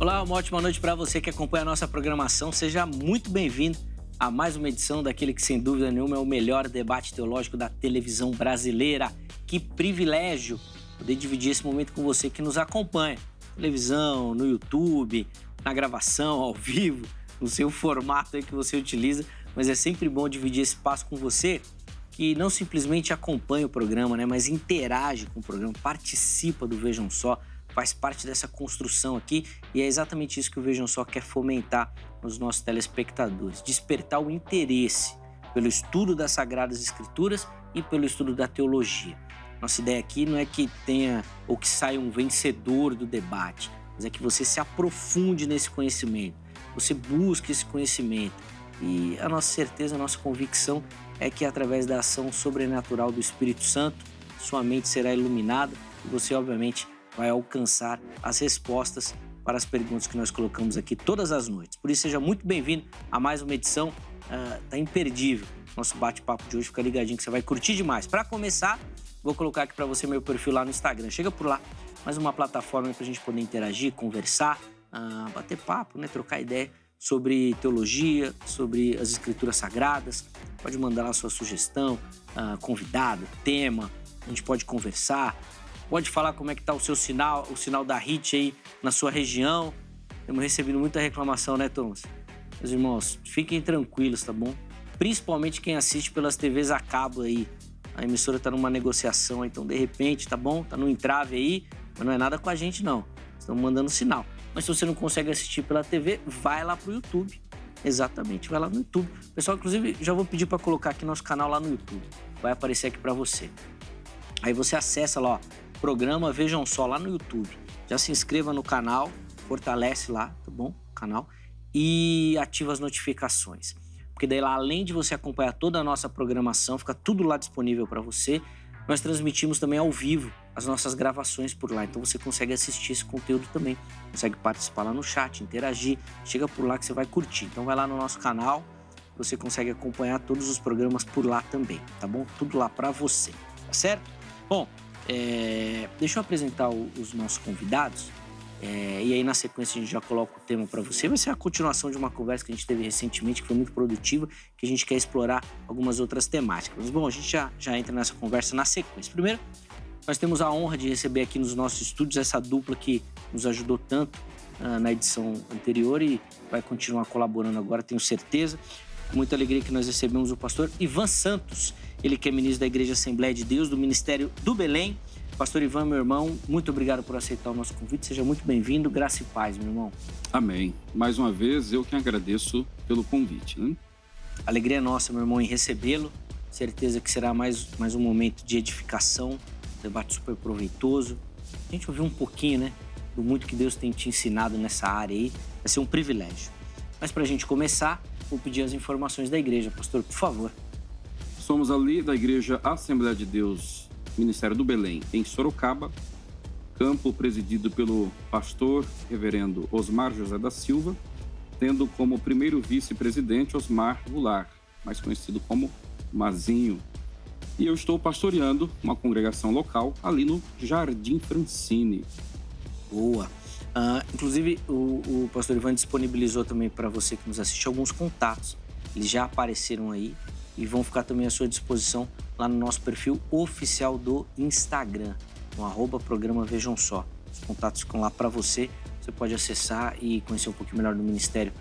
Olá, uma ótima noite para você que acompanha a nossa programação. Seja muito bem-vindo a mais uma edição daquele que, sem dúvida nenhuma, é o melhor debate teológico da televisão brasileira. Que privilégio poder dividir esse momento com você que nos acompanha. Televisão, no YouTube, na gravação, ao vivo, no seu formato aí que você utiliza. Mas é sempre bom dividir esse espaço com você que não simplesmente acompanha o programa, né, mas interage com o programa, participa do Vejam Só, faz parte dessa construção aqui, e é exatamente isso que o Vejam Só quer fomentar nos nossos telespectadores, despertar o interesse pelo estudo das Sagradas Escrituras e pelo estudo da teologia. Nossa ideia aqui não é que tenha ou que saia um vencedor do debate, mas é que você se aprofunde nesse conhecimento, você busque esse conhecimento, e a nossa certeza, a nossa convicção é que através da ação sobrenatural do Espírito Santo, sua mente será iluminada e você, obviamente, vai alcançar as respostas para as perguntas que nós colocamos aqui todas as noites. Por isso, seja muito bem-vindo a mais uma edição, tá imperdível. Nosso bate-papo de hoje, fica ligadinho que você vai curtir demais. Para começar, vou colocar aqui para você meu perfil lá no Instagram. Chega por lá, mais uma plataforma para a gente poder interagir, conversar, bater papo, né, trocar ideia sobre teologia, sobre as Escrituras Sagradas. Pode mandar lá a sua sugestão, convidado, tema, a gente pode conversar. Pode falar como é que tá o seu sinal, o sinal da HIT aí na sua região. Temos recebido muita reclamação, né, Thomas? Meus irmãos, fiquem tranquilos, tá bom? Principalmente quem assiste pelas TVs a cabo aí. A emissora tá numa negociação, então de repente, tá bom? Tá no entrave aí, mas não é nada com a gente, não. Estão mandando sinal. Mas se você não consegue assistir pela TV, vai lá pro YouTube. Exatamente, vai lá no YouTube. Pessoal, inclusive, já vou pedir para colocar aqui nosso canal lá no YouTube. Vai aparecer aqui para você. Aí você acessa lá, ó, programa Vejam Só lá no YouTube. Já se inscreva no canal, fortalece lá, tá bom? O canal. E ativa as notificações. Porque daí lá, além de você acompanhar toda a nossa programação, fica tudo lá disponível para você. Nós transmitimos também ao vivo as nossas gravações por lá. Então você consegue assistir esse conteúdo também. Consegue participar lá no chat, interagir. Chega por lá que você vai curtir. Então vai lá no nosso canal. Você consegue acompanhar todos os programas por lá também, tá bom? Tudo lá para você, tá certo? Bom, deixa eu apresentar os nossos convidados. E aí na sequência a gente já coloca o tema para você. Vai ser a continuação de uma conversa que a gente teve recentemente, que foi muito produtiva, que a gente quer explorar algumas outras temáticas. Mas bom, a gente já entra nessa conversa na sequência. Primeiro, nós temos a honra de receber aqui nos nossos estúdios essa dupla que nos ajudou tanto na edição anterior e vai continuar colaborando agora, tenho certeza. Com muita alegria que nós recebemos o pastor Ivan Santos, ele que é ministro da Igreja Assembleia de Deus, do Ministério do Belém. Pastor Ivan, meu irmão, muito obrigado por aceitar o nosso convite. Seja muito bem-vindo. Graça e paz, meu irmão. Amém. Mais uma vez, eu que agradeço pelo convite, né? Alegria nossa, meu irmão, em recebê-lo. Certeza que será mais um momento de edificação, debate super proveitoso. A gente ouviu um pouquinho, né, do muito que Deus tem te ensinado nessa área aí. Vai ser um privilégio. Mas para a gente começar, vou pedir as informações da igreja. Pastor, por favor. Somos ali da Igreja Assembleia de Deus, Ministério do Belém, em Sorocaba, campo presidido pelo pastor reverendo Osmar José da Silva, tendo como primeiro vice-presidente Osmar Goulart, mais conhecido como Mazinho. E eu estou pastoreando uma congregação local ali no Jardim Francine. Boa. Inclusive, o pastor Ivan disponibilizou também para você que nos assiste alguns contatos. Eles já apareceram aí e vão ficar também à sua disposição lá no nosso perfil oficial do Instagram, no @programa Vejam Só. Os contatos ficam lá para você. Você pode acessar e conhecer um pouquinho melhor do ministério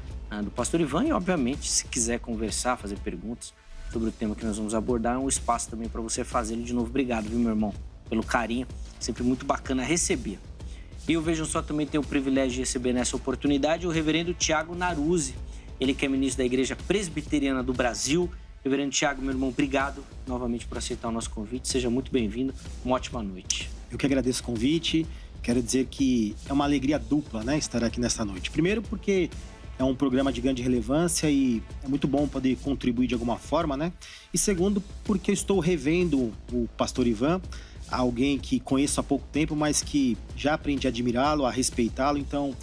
do pastor Ivan e, obviamente, se quiser conversar, fazer perguntas sobre o tema que nós vamos abordar, é um espaço também para você fazê-lo. De novo, obrigado, viu, meu irmão, pelo carinho. Sempre muito bacana receber. E o Vejam Só também tem o privilégio de receber nessa oportunidade o reverendo Tiago Naruzzi, ele que é ministro da Igreja Presbiteriana do Brasil. Reverendo Tiago, meu irmão, obrigado novamente por aceitar o nosso convite. Seja muito bem-vindo. Uma ótima noite. Eu que agradeço o convite. Quero dizer que é uma alegria dupla, né, estar aqui nesta noite. Primeiro porque é um programa de grande relevância e é muito bom poder contribuir de alguma forma, né? E segundo, porque eu estou revendo o pastor Ivan, alguém que conheço há pouco tempo, mas que já aprendi a admirá-lo, a respeitá-lo. Então,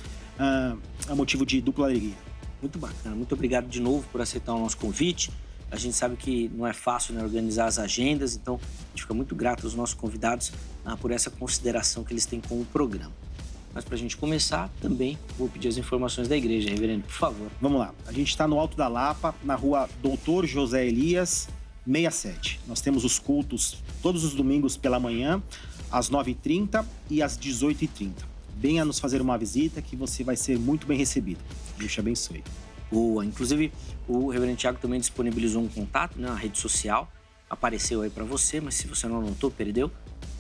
é motivo de dupla alegria. Muito bacana. Muito obrigado de novo por aceitar o nosso convite. A gente sabe que não é fácil, né, organizar as agendas, então a gente fica muito grato aos nossos convidados por essa consideração que eles têm com o programa. Mas para a gente começar, também vou pedir as informações da igreja, reverendo, por favor. Vamos lá. A gente está no Alto da Lapa, na rua Doutor José Elias, 67. Nós temos os cultos todos os domingos pela manhã, às 9h30 e às 18h30. Venha nos fazer uma visita que você vai ser muito bem recebido. Deus te abençoe. Boa. Inclusive, o reverendo Tiago também disponibilizou um contato, né, uma rede social. Apareceu aí para você, mas se você não anotou, perdeu.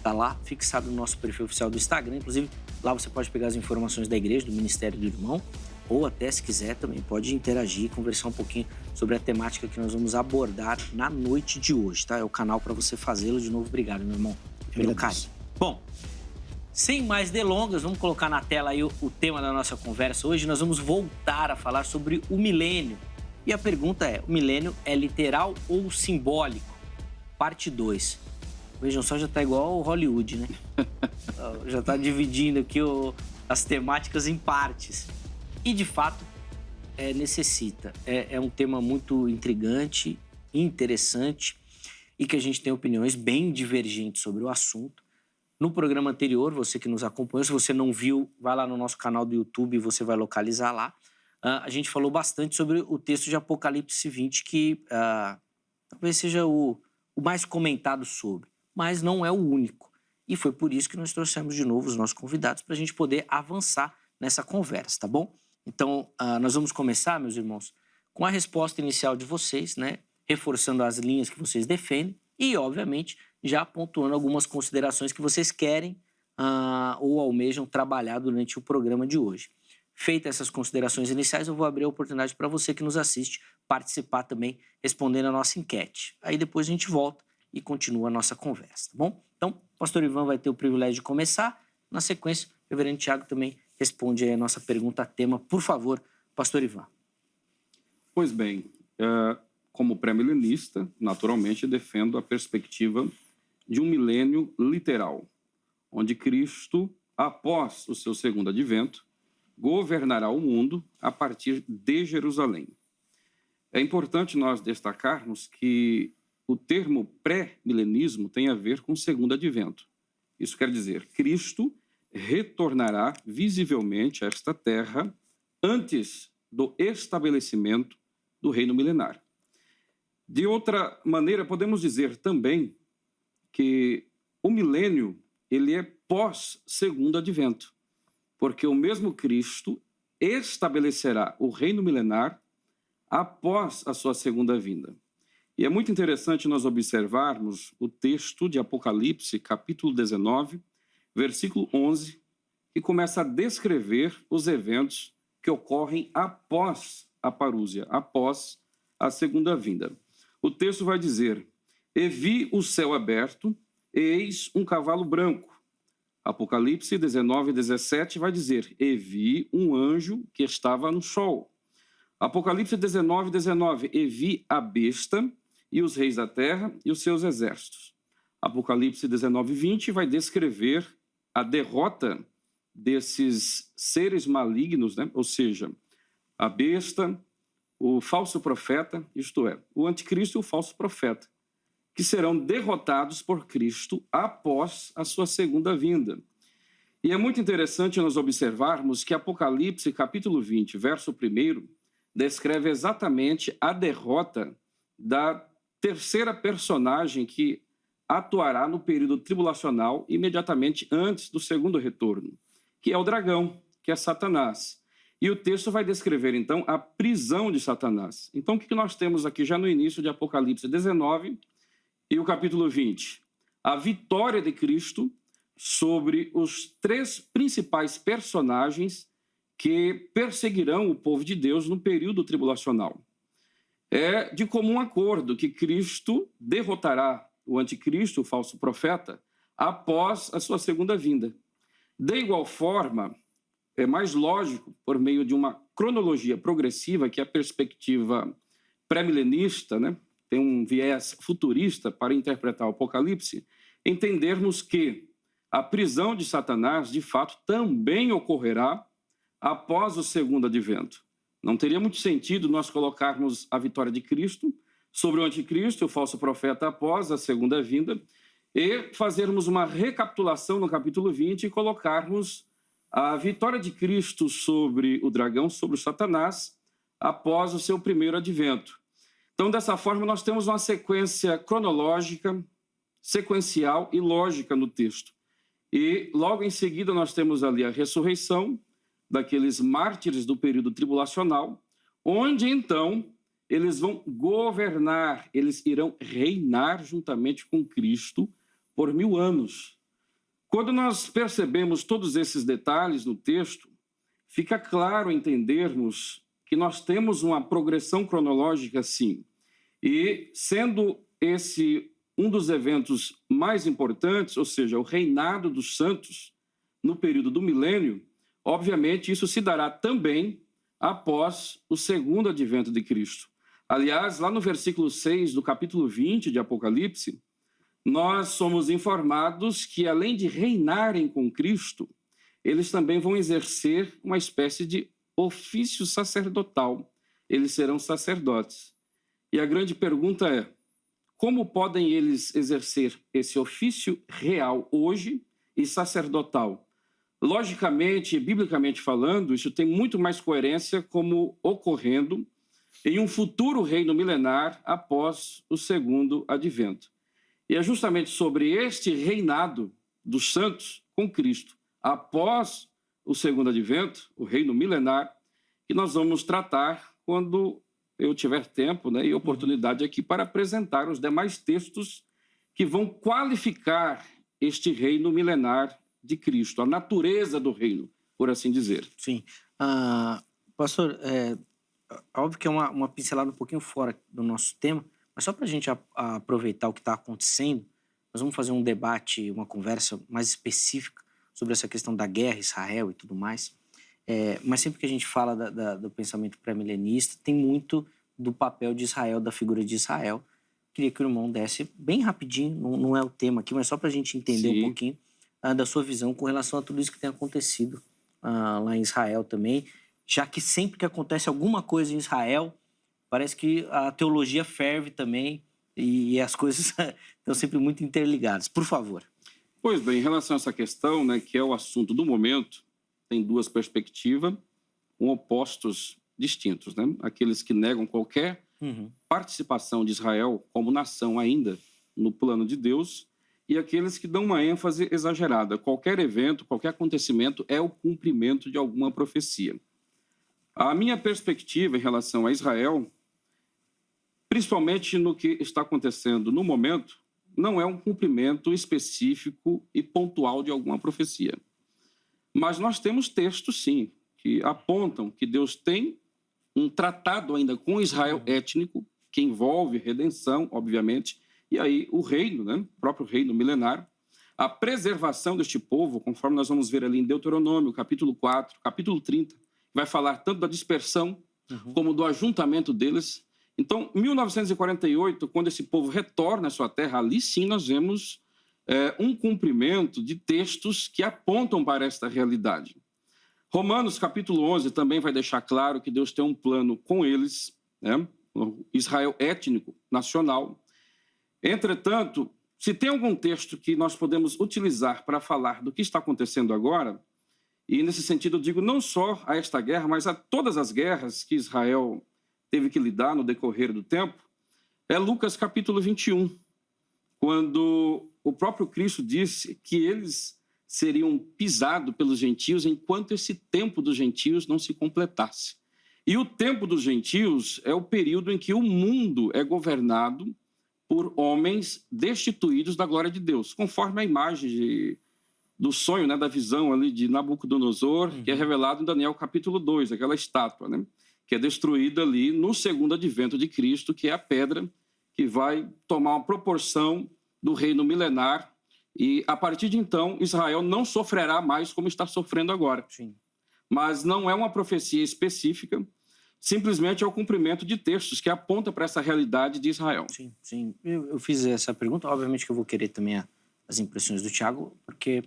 Tá lá, fixado no nosso perfil oficial do Instagram. Inclusive, lá você pode pegar as informações da igreja, do Ministério do Irmão, ou até, se quiser, também pode interagir, conversar um pouquinho sobre a temática que nós vamos abordar na noite de hoje, tá? É o canal para você fazê-lo. De novo, obrigado, meu irmão, pelo carinho. Bom, sem mais delongas, vamos colocar na tela aí o tema da nossa conversa. Hoje nós vamos voltar a falar sobre o milênio. E a pergunta é, o milênio é literal ou simbólico? Parte 2. Vejam só, já tá igual o Hollywood, né? Já tá dividindo aqui as temáticas em partes. E, de fato, necessita. É um tema muito intrigante, interessante e que a gente tem opiniões bem divergentes sobre o assunto. No programa anterior, você que nos acompanhou, se você não viu, vai lá no nosso canal do YouTube e você vai localizar lá. A gente falou bastante sobre o texto de Apocalipse 20, que talvez seja o mais comentado sobre, mas não é o único. E foi por isso que nós trouxemos de novo os nossos convidados para a gente poder avançar nessa conversa, tá bom? Então, nós vamos começar, meus irmãos, com a resposta inicial de vocês, né? Reforçando as linhas que vocês defendem e, obviamente, já pontuando algumas considerações que vocês querem ou almejam trabalhar durante o programa de hoje. Feitas essas considerações iniciais, eu vou abrir a oportunidade para você que nos assiste participar também, respondendo a nossa enquete. Aí depois a gente volta e continua a nossa conversa, tá bom? Então, o pastor Ivan vai ter o privilégio de começar. Na sequência, o reverendo Tiago também responde aí a nossa pergunta tema. Por favor, pastor Ivan. Pois bem, como pré-milenista, naturalmente defendo a perspectiva de um milênio literal, onde Cristo, após o seu segundo advento, governará o mundo a partir de Jerusalém. É importante nós destacarmos que o termo pré-milenismo tem a ver com o segundo advento. Isso quer dizer, Cristo retornará visivelmente a esta terra antes do estabelecimento do reino milenar. De outra maneira, podemos dizer também que o milênio ele é pós-segundo advento, porque o mesmo Cristo estabelecerá o reino milenar após a sua segunda vinda. E é muito interessante nós observarmos o texto de Apocalipse, capítulo 19, versículo 11, que começa a descrever os eventos que ocorrem após a parúzia, após a segunda vinda. O texto vai dizer, e vi o céu aberto, e eis um cavalo branco. Apocalipse 19, 17 vai dizer, e vi um anjo que estava no sol. Apocalipse 19, 19, e vi a besta e os reis da terra e os seus exércitos. Apocalipse 19, 20 vai descrever a derrota desses seres malignos, né? Ou seja, a besta, o falso profeta, isto é, o anticristo e o falso profeta, que serão derrotados por Cristo após a sua segunda vinda. E é muito interessante nós observarmos que Apocalipse, capítulo 20, verso 1, descreve exatamente a derrota da terceira personagem que atuará no período tribulacional imediatamente antes do segundo retorno, que é o dragão, que é Satanás. E o texto vai descrever, então, a prisão de Satanás. Então, o que nós temos aqui já no início de Apocalipse 19 e o capítulo 20? A vitória de Cristo sobre os três principais personagens que perseguirão o povo de Deus no período tribulacional. É de comum acordo que Cristo derrotará o anticristo, o falso profeta, após a sua segunda vinda. De igual forma, é mais lógico, por meio de uma cronologia progressiva, que é a perspectiva pré-milenista, né? Tem um viés futurista para interpretar o Apocalipse, entendermos que a prisão de Satanás, de fato, também ocorrerá após o segundo advento. Não teria muito sentido nós colocarmos a vitória de Cristo sobre o anticristo, o falso profeta, após a segunda vinda, e fazermos uma recapitulação no capítulo 20 e colocarmos a vitória de Cristo sobre o dragão, sobre o Satanás, após o seu primeiro advento. Então, dessa forma, nós temos uma sequência cronológica, sequencial e lógica no texto. E logo em seguida nós temos ali a ressurreição daqueles mártires do período tribulacional, onde então eles vão governar, eles irão reinar juntamente com Cristo por 1000 anos. Quando nós percebemos todos esses detalhes no texto, fica claro entendermos que nós temos uma progressão cronológica, sim. E sendo esse um dos eventos mais importantes, ou seja, o reinado dos santos no período do milênio, obviamente isso se dará também após o segundo advento de Cristo. Aliás, lá no versículo 6 do capítulo 20 de Apocalipse, nós somos informados que, além de reinarem com Cristo, eles também vão exercer uma espécie de ofício sacerdotal. Eles serão sacerdotes. E a grande pergunta é: como podem eles exercer esse ofício real hoje e sacerdotal? Logicamente, biblicamente falando, isso tem muito mais coerência como ocorrendo em um futuro reino milenar após o segundo advento. E é justamente sobre este reinado dos santos com Cristo após o segundo advento, o reino milenar, que nós vamos tratar quando eu tiver tempo, né, e oportunidade aqui para apresentar os demais textos que vão qualificar este reino milenar de Cristo, a natureza do reino, por assim dizer. Sim. Pastor, óbvio que é uma pincelada um pouquinho fora do nosso tema, mas só para a gente aproveitar o que está acontecendo, nós vamos fazer um debate, uma conversa mais específica sobre essa questão da guerra, Israel e tudo mais. Mas sempre que a gente fala do pensamento pré-milenista, tem muito do papel de Israel, da figura de Israel. Queria que o irmão desse bem rapidinho, não é o tema aqui, mas só para a gente entender um pouquinho da sua visão com relação a tudo isso que tem acontecido lá em Israel também, já que sempre que acontece alguma coisa em Israel, parece que a teologia ferve também e as coisas estão sempre muito interligadas. Por favor. Pois bem, em relação a essa questão, né, que é o assunto do momento, tem duas perspectivas com opostos distintos, né? Aqueles que negam qualquer participação de Israel como nação ainda no plano de Deus e aqueles que dão uma ênfase exagerada. Qualquer evento, qualquer acontecimento é o cumprimento de alguma profecia. A minha perspectiva em relação a Israel, principalmente no que está acontecendo no momento, não é um cumprimento específico e pontual de alguma profecia. Mas nós temos textos, sim, que apontam que Deus tem um tratado ainda com Israel étnico, que envolve redenção, obviamente, e aí o reino, né, o próprio reino milenar, a preservação deste povo, conforme nós vamos ver ali em Deuteronômio, capítulo 4, capítulo 30, vai falar tanto da dispersão como do ajuntamento deles. Então, 1948, quando esse povo retorna à sua terra, ali sim nós vemos um cumprimento de textos que apontam para esta realidade. Romanos, capítulo 11, também vai deixar claro que Deus tem um plano com eles, né? Israel étnico, nacional. Entretanto, se tem algum texto que nós podemos utilizar para falar do que está acontecendo agora, e nesse sentido eu digo não só a esta guerra, mas a todas as guerras que Israel teve que lidar no decorrer do tempo, é Lucas capítulo 21, quando o próprio Cristo disse que eles seriam pisados pelos gentios enquanto esse tempo dos gentios não se completasse. E o tempo dos gentios é o período em que o mundo é governado por homens destituídos da glória de Deus, conforme a imagem do sonho, né, da visão ali de Nabucodonosor, que é revelado em Daniel capítulo 2, aquela estátua, né, que é destruída ali no segundo advento de Cristo, que é a pedra que vai tomar uma proporção do reino milenar, e a partir de então Israel não sofrerá mais como está sofrendo agora. Sim. Mas não é uma profecia específica, simplesmente é o cumprimento de textos que apontam para essa realidade de Israel. Sim, sim. Eu fiz essa pergunta, obviamente que eu vou querer também as impressões do Tiago, porque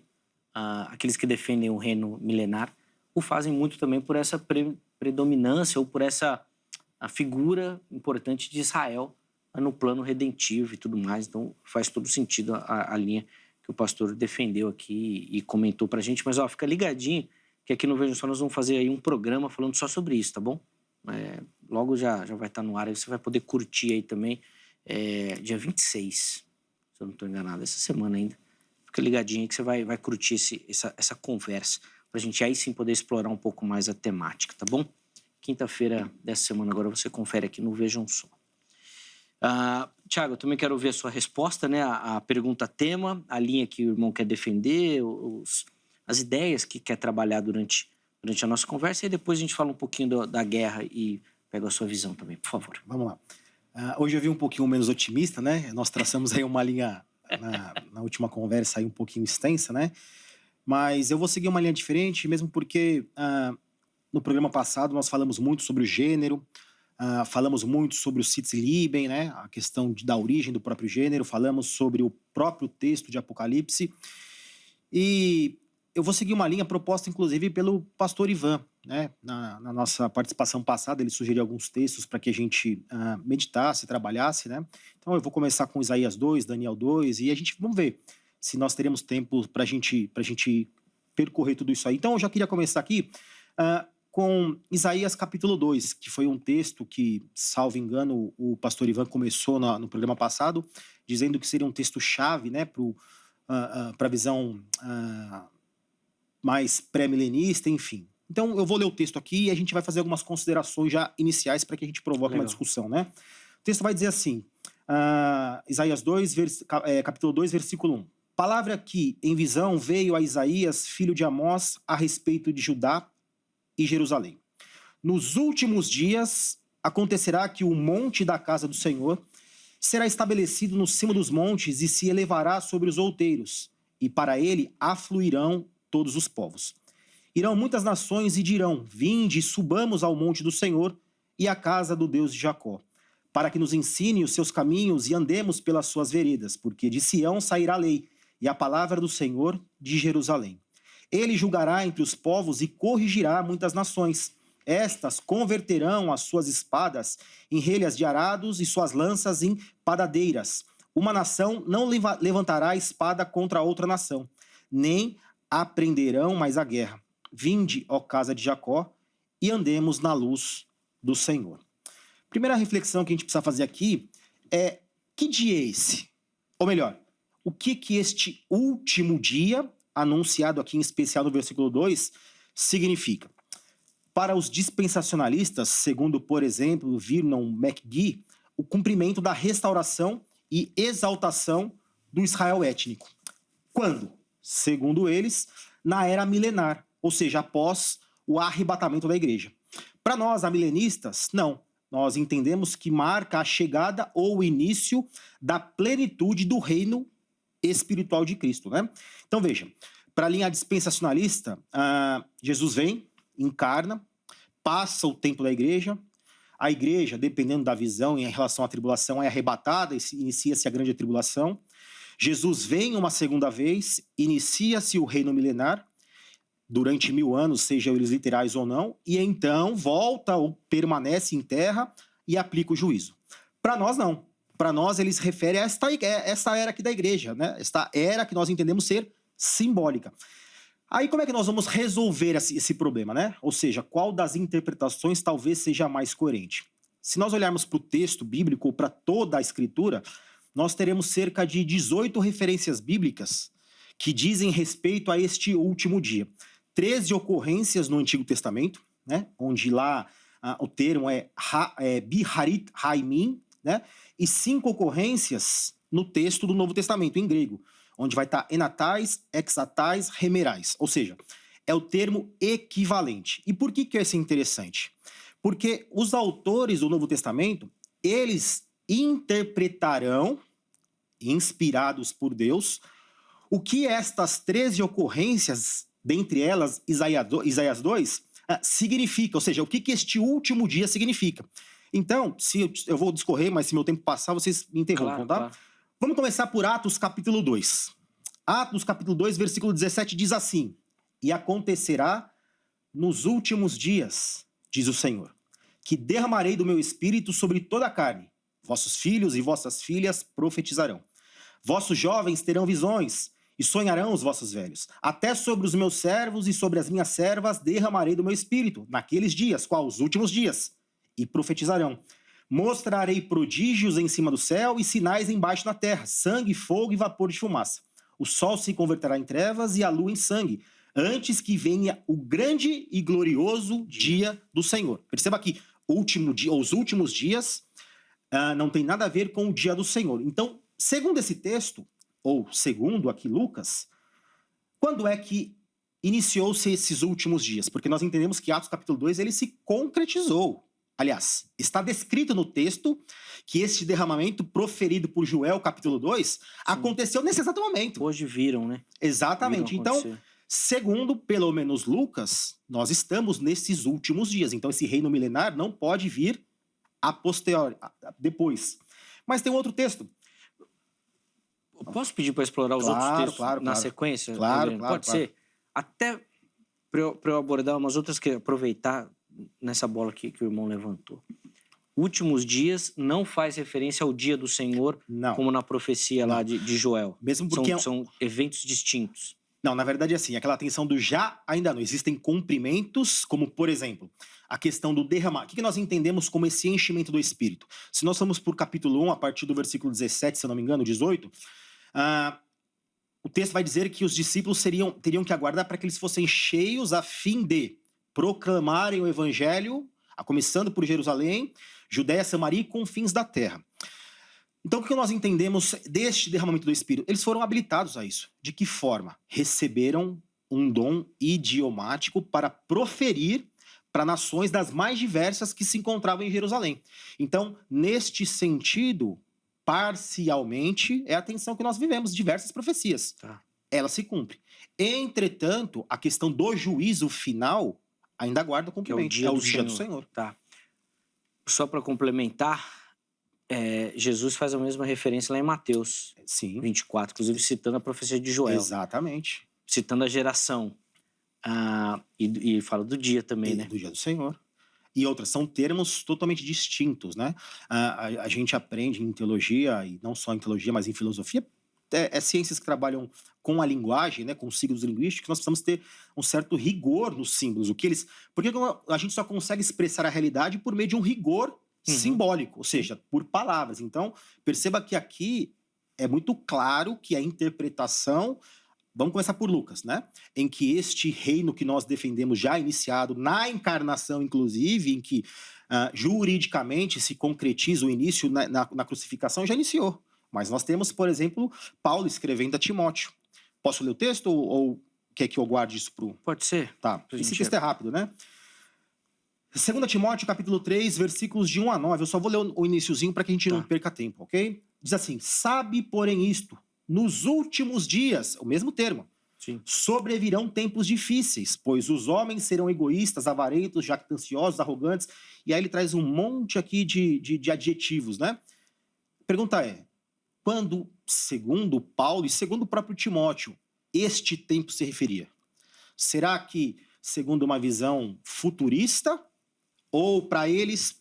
aqueles que defendem o reino milenar o fazem muito também por essa predominância ou por essa a figura importante de Israel no plano redentivo e tudo mais. Então faz todo sentido a linha que o pastor defendeu aqui e comentou para a gente. Mas fica ligadinho que aqui no Vejam Só nós vamos fazer aí um programa falando só sobre isso, tá bom? Logo já vai estar no ar, aí você vai poder curtir aí também, dia 26, se eu não estou enganado, essa semana ainda. Fica ligadinho que você vai curtir essa conversa, pra gente aí sim poder explorar um pouco mais a temática, tá bom? Quinta-feira dessa semana agora você confere aqui no Vejam Só. Tiago, eu também quero ouvir a sua resposta, né? A pergunta tema, a linha que o irmão quer defender, as ideias que quer trabalhar durante a nossa conversa, e depois a gente fala um pouquinho da guerra e pega a sua visão também, por favor. Vamos lá. Hoje eu vi um pouquinho menos otimista, né? Nós traçamos aí uma linha na última conversa aí um pouquinho extensa, né? Mas eu vou seguir uma linha diferente, mesmo porque no programa passado nós falamos muito sobre o gênero, falamos muito sobre o Sitzlieben, né? A questão da origem do próprio gênero, falamos sobre o próprio texto de Apocalipse. E eu vou seguir uma linha proposta, inclusive, pelo pastor Ivan, né? Na nossa participação passada, ele sugeriu alguns textos para que a gente meditasse, trabalhasse, né? Então eu vou começar com Isaías 2, Daniel 2, e a gente vamos ver se nós teremos tempo para a gente percorrer tudo isso aí. Então eu já queria começar aqui com Isaías capítulo 2, que foi um texto que, salvo engano, o pastor Ivan começou no programa passado, dizendo que seria um texto-chave, né, para a visão mais pré-milenista, enfim. Então, eu vou ler o texto aqui e a gente vai fazer algumas considerações já iniciais para que a gente provoque uma discussão, né? O texto vai dizer assim, Isaías 2, capítulo 2, versículo 1. Palavra que, em visão, veio a Isaías, filho de Amós, a respeito de Judá e Jerusalém. Nos últimos dias acontecerá que o monte da casa do Senhor será estabelecido no cimo dos montes e se elevará sobre os outeiros, e para ele afluirão todos os povos. Irão muitas nações e dirão: vinde, subamos ao monte do Senhor e à casa do Deus de Jacó, para que nos ensine os seus caminhos e andemos pelas suas veredas, porque de Sião sairá a lei e a palavra do Senhor de Jerusalém. Ele julgará entre os povos e corrigirá muitas nações. Estas converterão as suas espadas em relhas de arados e suas lanças em padadeiras. Uma nação não levantará a espada contra outra nação, nem aprenderão mais a guerra. Vinde, ó casa de Jacó, e andemos na luz do Senhor. Primeira reflexão que a gente precisa fazer aqui é: que dia é esse? Ou melhor, o que este último dia, anunciado aqui em especial no versículo 2, significa? Para os dispensacionalistas, segundo, por exemplo, Vernon McGee, o cumprimento da restauração e exaltação do Israel étnico. Quando? Segundo eles, na era milenar, ou seja, após o arrebatamento da igreja. Para nós, amilenistas, não. Nós entendemos que marca a chegada ou o início da plenitude do reino espiritual de Cristo, né? Então veja, para a linha dispensacionalista, Jesus vem, encarna, passa o tempo da igreja, a igreja, dependendo da visão em relação à tribulação, é arrebatada, inicia-se a grande tribulação. Jesus vem uma segunda vez, inicia-se o reino milenar, durante 1000 anos, sejam eles literais ou não, e então volta ou permanece em terra e aplica o juízo. Para nós, não. Para nós, eles referem a esta era aqui da igreja, né? Esta era que nós entendemos ser simbólica. Aí, como é que nós vamos resolver esse problema, né? Ou seja, qual das interpretações talvez seja a mais coerente? Se nós olharmos para o texto bíblico ou para toda a escritura, nós teremos cerca de 18 referências bíblicas que dizem respeito a este último dia. 13 ocorrências no Antigo Testamento, né? Onde lá o termo é Biharit Haimim, né? E 5 ocorrências no texto do Novo Testamento, em grego, onde vai estar enatais, exatais, remerais. Ou seja, é o termo equivalente. E por que isso é interessante? Porque os autores do Novo Testamento, eles interpretarão, inspirados por Deus, o que estas 13 ocorrências, dentre elas Isaías 2, significa. Ou seja, o que este último dia significa. Então, eu vou discorrer, mas se meu tempo passar, vocês me interrompam, tá? Claro. Vamos começar por Atos capítulo 2. Atos capítulo 2, versículo 17 diz assim: e acontecerá nos últimos dias, diz o Senhor, que derramarei do meu espírito sobre toda a carne. Vossos filhos e vossas filhas profetizarão. Vossos jovens terão visões, e sonharão os vossos velhos. Até sobre os meus servos e sobre as minhas servas derramarei do meu espírito, naqueles dias, qual? Os últimos dias, e profetizarão. Mostrarei prodígios em cima do céu e sinais embaixo na terra, sangue, fogo e vapor de fumaça. O sol se converterá em trevas e a lua em sangue, antes que venha o grande e glorioso dia do Senhor. Perceba que os últimos dias não tem nada a ver com o dia do Senhor. Então, segundo esse texto, ou segundo aqui Lucas, quando é que iniciou-se esses últimos dias? Porque nós entendemos que Atos capítulo 2 ele se concretizou. Aliás, está descrito no texto que este derramamento proferido por Joel, capítulo 2, aconteceu nesse exato momento. Hoje viram, né? Exatamente. Então, segundo, pelo menos, Lucas, nós estamos nesses últimos dias. Então, esse reino milenar não pode vir a posteriori, depois. Mas tem um outro texo. Posso pedir para explorar os outros textos na sequência? Claro, Pode ser? Até para eu abordar umas outras, que aproveitar nessa bola que o irmão levantou. Últimos dias não faz referência ao dia do Senhor, não, como na profecia lá de Joel. Mesmo porque são eventos distintos. Não, na verdade é assim, aquela tensão do já ainda não. Existem cumprimentos, como por exemplo, a questão do derramar. O que nós entendemos como esse enchimento do Espírito? Se nós formos por capítulo 1, a partir do versículo 17, se eu não me engano, 18, o texto vai dizer que os discípulos teriam que aguardar para que eles fossem cheios a fim de proclamarem o evangelho, começando por Jerusalém, Judéia, Samaria e confins da terra. Então, o que nós entendemos deste derramamento do Espírito? Eles foram habilitados a isso. De que forma? Receberam um dom idiomático para proferir para nações das mais diversas que se encontravam em Jerusalém. Então, neste sentido, parcialmente, é a tensão que nós vivemos, diversas profecias. Ela se cumpre. Entretanto, a questão do juízo final ainda aguarda o cumprimento. É o dia do Senhor. Tá. Só para complementar, Jesus faz a mesma referência lá em Mateus 24, inclusive citando a profecia de Joel. Exatamente. Citando a geração. E fala do dia também, né? Do dia do Senhor. E outras, são termos totalmente distintos, né? A gente aprende em teologia, e não só em teologia, mas em filosofia, ciências que trabalham com a linguagem, né, com os símbolos linguísticos, nós precisamos ter um certo rigor nos símbolos. Porque a gente só consegue expressar a realidade por meio de um rigor simbólico, ou seja, por palavras. Então, perceba que aqui é muito claro que a interpretação... Vamos começar por Lucas, né? Em que este reino que nós defendemos já iniciado, na encarnação, inclusive, em que juridicamente se concretiza o início na crucificação, já iniciou. Mas nós temos, por exemplo, Paulo escrevendo a Timóteo. Posso ler o texto ou quer que eu guarde isso para o... Pode ser. Tá, esse texto é rápido, né? 2 Timóteo, capítulo 3, versículos de 1 a 9. Eu só vou ler o iniciozinho para que a gente não perca tempo, ok? Diz assim: sabe, porém, isto, nos últimos dias, o mesmo termo, sobrevirão tempos difíceis, pois os homens serão egoístas, avarentos, jactanciosos, arrogantes. E aí ele traz um monte aqui de adjetivos, né? A pergunta é, quando, segundo Paulo e segundo o próprio Timóteo, este tempo se referia? Será que, segundo uma visão futurista, ou para eles,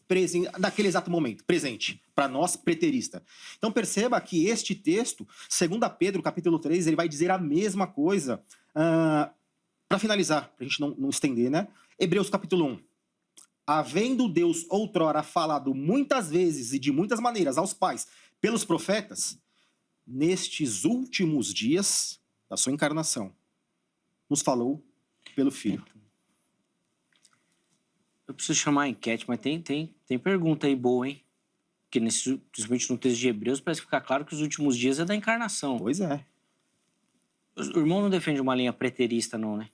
naquele exato momento, presente, para nós, preterista? Então perceba que este texto, segundo Pedro, capítulo 3, ele vai dizer a mesma coisa. Para finalizar, para a gente não estender, né? Hebreus, capítulo 1. Havendo Deus outrora falado muitas vezes e de muitas maneiras aos pais pelos profetas, nestes últimos dias da sua encarnação, nos falou pelo Filho. Eu preciso chamar a enquete, mas tem pergunta aí boa, hein? Porque principalmente no texto de Hebreus parece ficar claro que os últimos dias é da encarnação. Pois é. O irmão não defende uma linha preterista, não, né?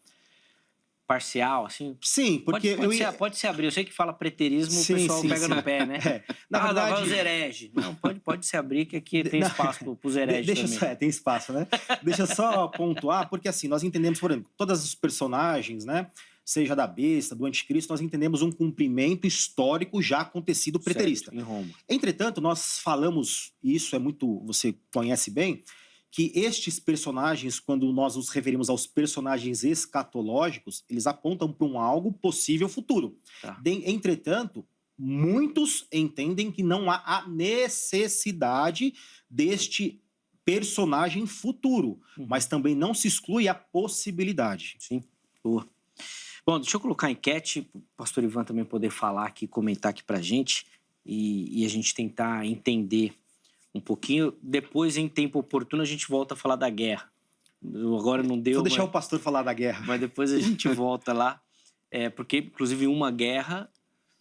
Parcial, assim? Sim, porque... Pode se abrir. Eu sei que fala preterismo, o pessoal pega no pé, né? Na verdade... Vai os hereges. Não, pode se abrir, que aqui tem espaço para os hereges também. Tem espaço, né? Deixa eu só pontuar, porque assim, nós entendemos, por exemplo, todos os personagens, né? Seja da besta, do anticristo, nós entendemos um cumprimento histórico já acontecido preterista. Certo, em Roma. Entretanto, nós falamos, e isso é muito, você conhece bem, que estes personagens, quando nós nos referimos aos personagens escatológicos, eles apontam para um algo possível futuro. Entretanto, muitos entendem que não há a necessidade deste personagem futuro, mas também não se exclui a possibilidade. Sim, boa. Bom, deixa eu colocar a enquete, o pastor Ivan também poder falar aqui, comentar aqui pra gente e a gente tentar entender um pouquinho. Depois, em tempo oportuno, a gente volta a falar da guerra. Agora não deu, Vou deixar o pastor falar da guerra. mas depois a gente volta lá. Porque, inclusive, uma guerra,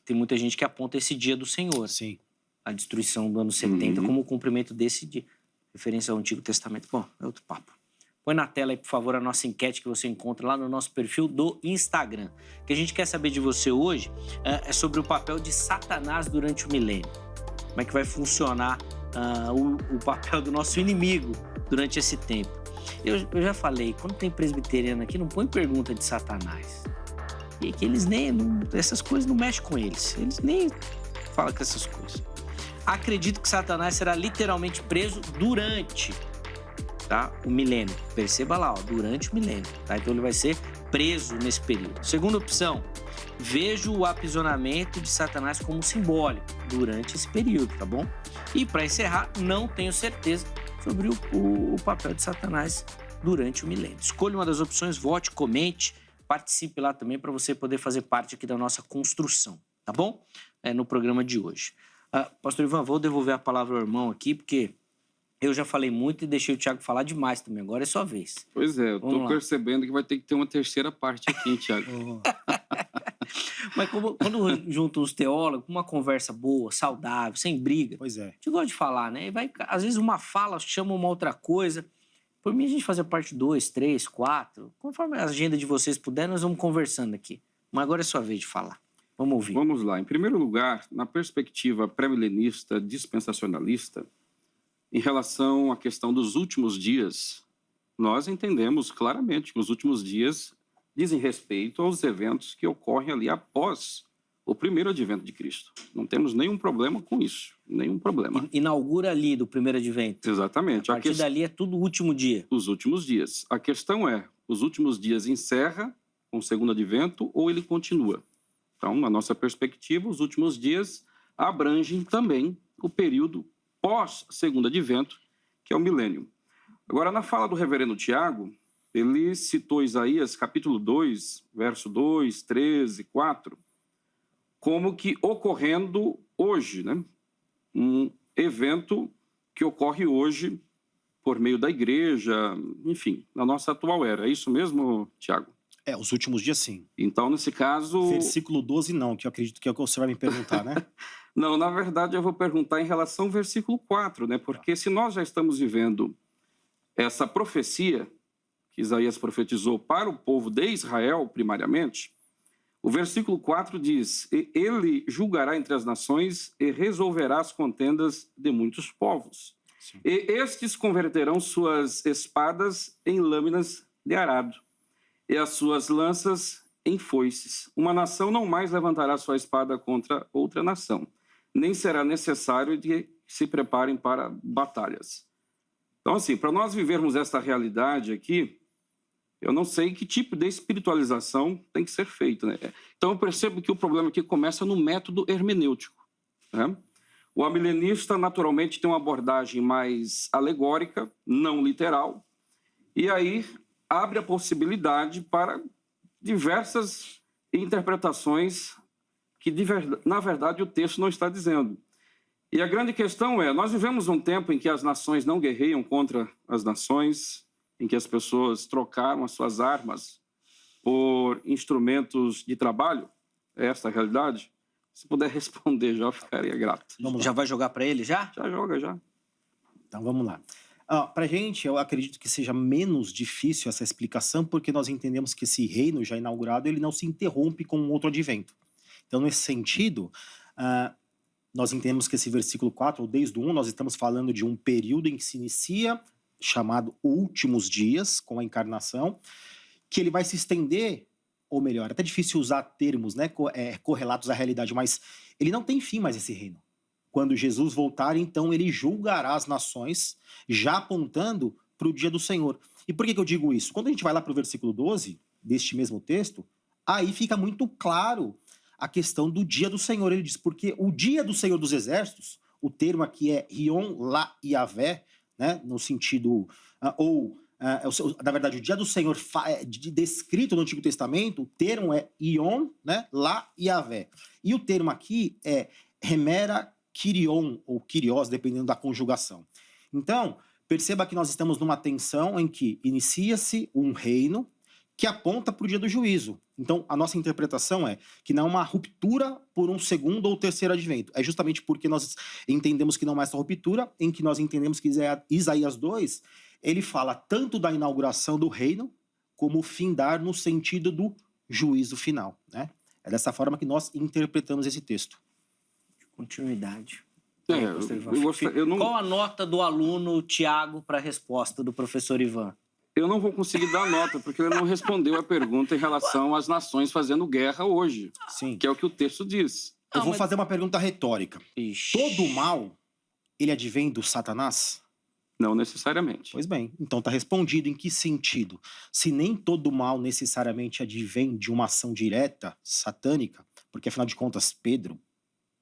tem muita gente que aponta esse dia do Senhor. Sim. A destruição do ano 70 como o cumprimento desse dia. Referência ao Antigo Testamento. Bom, é outro papo. Põe na tela aí, por favor, a nossa enquete que você encontra lá no nosso perfil do Instagram. O que a gente quer saber de você hoje é sobre o papel de Satanás durante o milênio. Como é que vai funcionar o papel do nosso inimigo durante esse tempo. Eu já falei, quando tem presbiteriano aqui, não põe pergunta de Satanás. E que eles essas coisas não mexem com eles. Eles nem falam com essas coisas. Acredito que Satanás será literalmente preso durante o milênio. Perceba lá, durante o milênio. Então ele vai ser preso nesse período. Segunda opção, vejo o aprisionamento de Satanás como simbólico durante esse período, tá bom? E para encerrar, não tenho certeza sobre o papel de Satanás durante o milênio. Escolha uma das opções, vote, comente, participe lá também para você poder fazer parte aqui da nossa construção, tá bom? No programa de hoje. Pastor Ivan, vou devolver a palavra ao irmão aqui, porque eu já falei muito e deixei o Thiago falar demais também. Agora é sua vez. Pois é, eu tô percebendo que vai ter que ter uma terceira parte aqui, hein, Thiago? Mas quando juntam os teólogos, uma conversa boa, saudável, sem briga, pois é. A gente gosta de falar, né? Às vezes uma fala chama uma outra coisa. Por mim, a gente fazer parte 2, 3, 4. Conforme a agenda de vocês puder, nós vamos conversando aqui. Mas agora é sua vez de falar. Vamos ouvir. Vamos lá. Em primeiro lugar, na perspectiva pré-milenista, dispensacionalista, em relação à questão dos últimos dias, nós entendemos claramente que os últimos dias dizem respeito aos eventos que ocorrem ali após o primeiro advento de Cristo. Não temos nenhum problema com isso, nenhum problema. Inaugura ali do primeiro advento. Exatamente. A partir dali é tudo o último dia. Os últimos dias. A questão é, os últimos dias encerra com o segundo advento ou ele continua? Então, na nossa perspectiva, os últimos dias abrangem também o período pós-segundo advento, que é o milênio. Agora, na fala do reverendo Tiago, ele citou Isaías capítulo 2, verso 2, 13, 4, como que ocorrendo hoje, né? Um evento que ocorre hoje por meio da igreja, enfim, na nossa atual era. É isso mesmo, Tiago? Os últimos dias, sim. Então, nesse caso... Versículo 12, não, que eu acredito que é o que você vai me perguntar, né? Não, na verdade, eu vou perguntar em relação ao versículo 4, né? Porque se nós já estamos vivendo essa profecia que Isaías profetizou para o povo de Israel, primariamente, o versículo 4 diz: ele julgará entre as nações e resolverá as contendas de muitos povos. Sim. E estes converterão suas espadas em lâminas de arado e as suas lanças em foices. Uma nação não mais levantará sua espada contra outra nação, nem será necessário que se preparem para batalhas. Então, assim, para nós vivermos esta realidade aqui, eu não sei que tipo de espiritualização tem que ser feita, né? Então, eu percebo que o problema aqui começa no método hermenêutico, né? O amilenista, naturalmente, tem uma abordagem mais alegórica, não literal, e aí abre a possibilidade para diversas interpretações que, na verdade, o texto não está dizendo. E a grande questão é, nós vivemos um tempo em que as nações não guerreiam contra as nações, em que as pessoas trocaram as suas armas por instrumentos de trabalho. É essa a realidade? Se puder responder já, eu ficaria grato. Já vai jogar para ele, já? Já joga, já. Então, vamos lá. Para a gente, eu acredito que seja menos difícil essa explicação, porque nós entendemos que esse reino já inaugurado, ele não se interrompe com um outro advento. Então, nesse sentido, nós entendemos que esse versículo 4, ou desde o 1, nós estamos falando de um período em que se inicia, chamado últimos dias, com a encarnação, que ele vai se estender, ou melhor, até difícil usar termos, né, correlatos à realidade, mas ele não tem fim mais esse reino. Quando Jesus voltar, então ele julgará as nações, já apontando para o dia do Senhor. E por que eu digo isso? Quando a gente vai lá para o versículo 12, deste mesmo texto, aí fica muito claro a questão do dia do Senhor. Ele diz, porque o dia do Senhor dos Exércitos, o termo aqui é Rion La Yavé, né, no sentido, na verdade, o dia do Senhor descrito no Antigo Testamento, o termo é Ion, né, lá Yavé. E o termo aqui é Remera Kyrion, ou Kyrios, dependendo da conjugação. Então, perceba que nós estamos numa tensão em que inicia-se um reino que aponta para o dia do juízo. Então, a nossa interpretação é que não é uma ruptura por um segundo ou terceiro advento. É justamente porque nós entendemos que não é essa ruptura, em que nós entendemos que Isaías 2, ele fala tanto da inauguração do reino, como o findar no sentido do juízo final, né? É dessa forma que nós interpretamos esse texto. Continuidade. Qual a nota do aluno Tiago para a resposta do professor Ivan? Eu não vou conseguir dar nota, porque ele não respondeu a pergunta em relação às nações fazendo guerra hoje. Sim. Que é o que o texto diz. Eu vou fazer uma pergunta retórica. Ixi. Todo o mal, ele advém do Satanás? Não necessariamente. Pois bem, então está respondido em que sentido? Se nem todo mal necessariamente advém de uma ação direta satânica, porque afinal de contas, Pedro,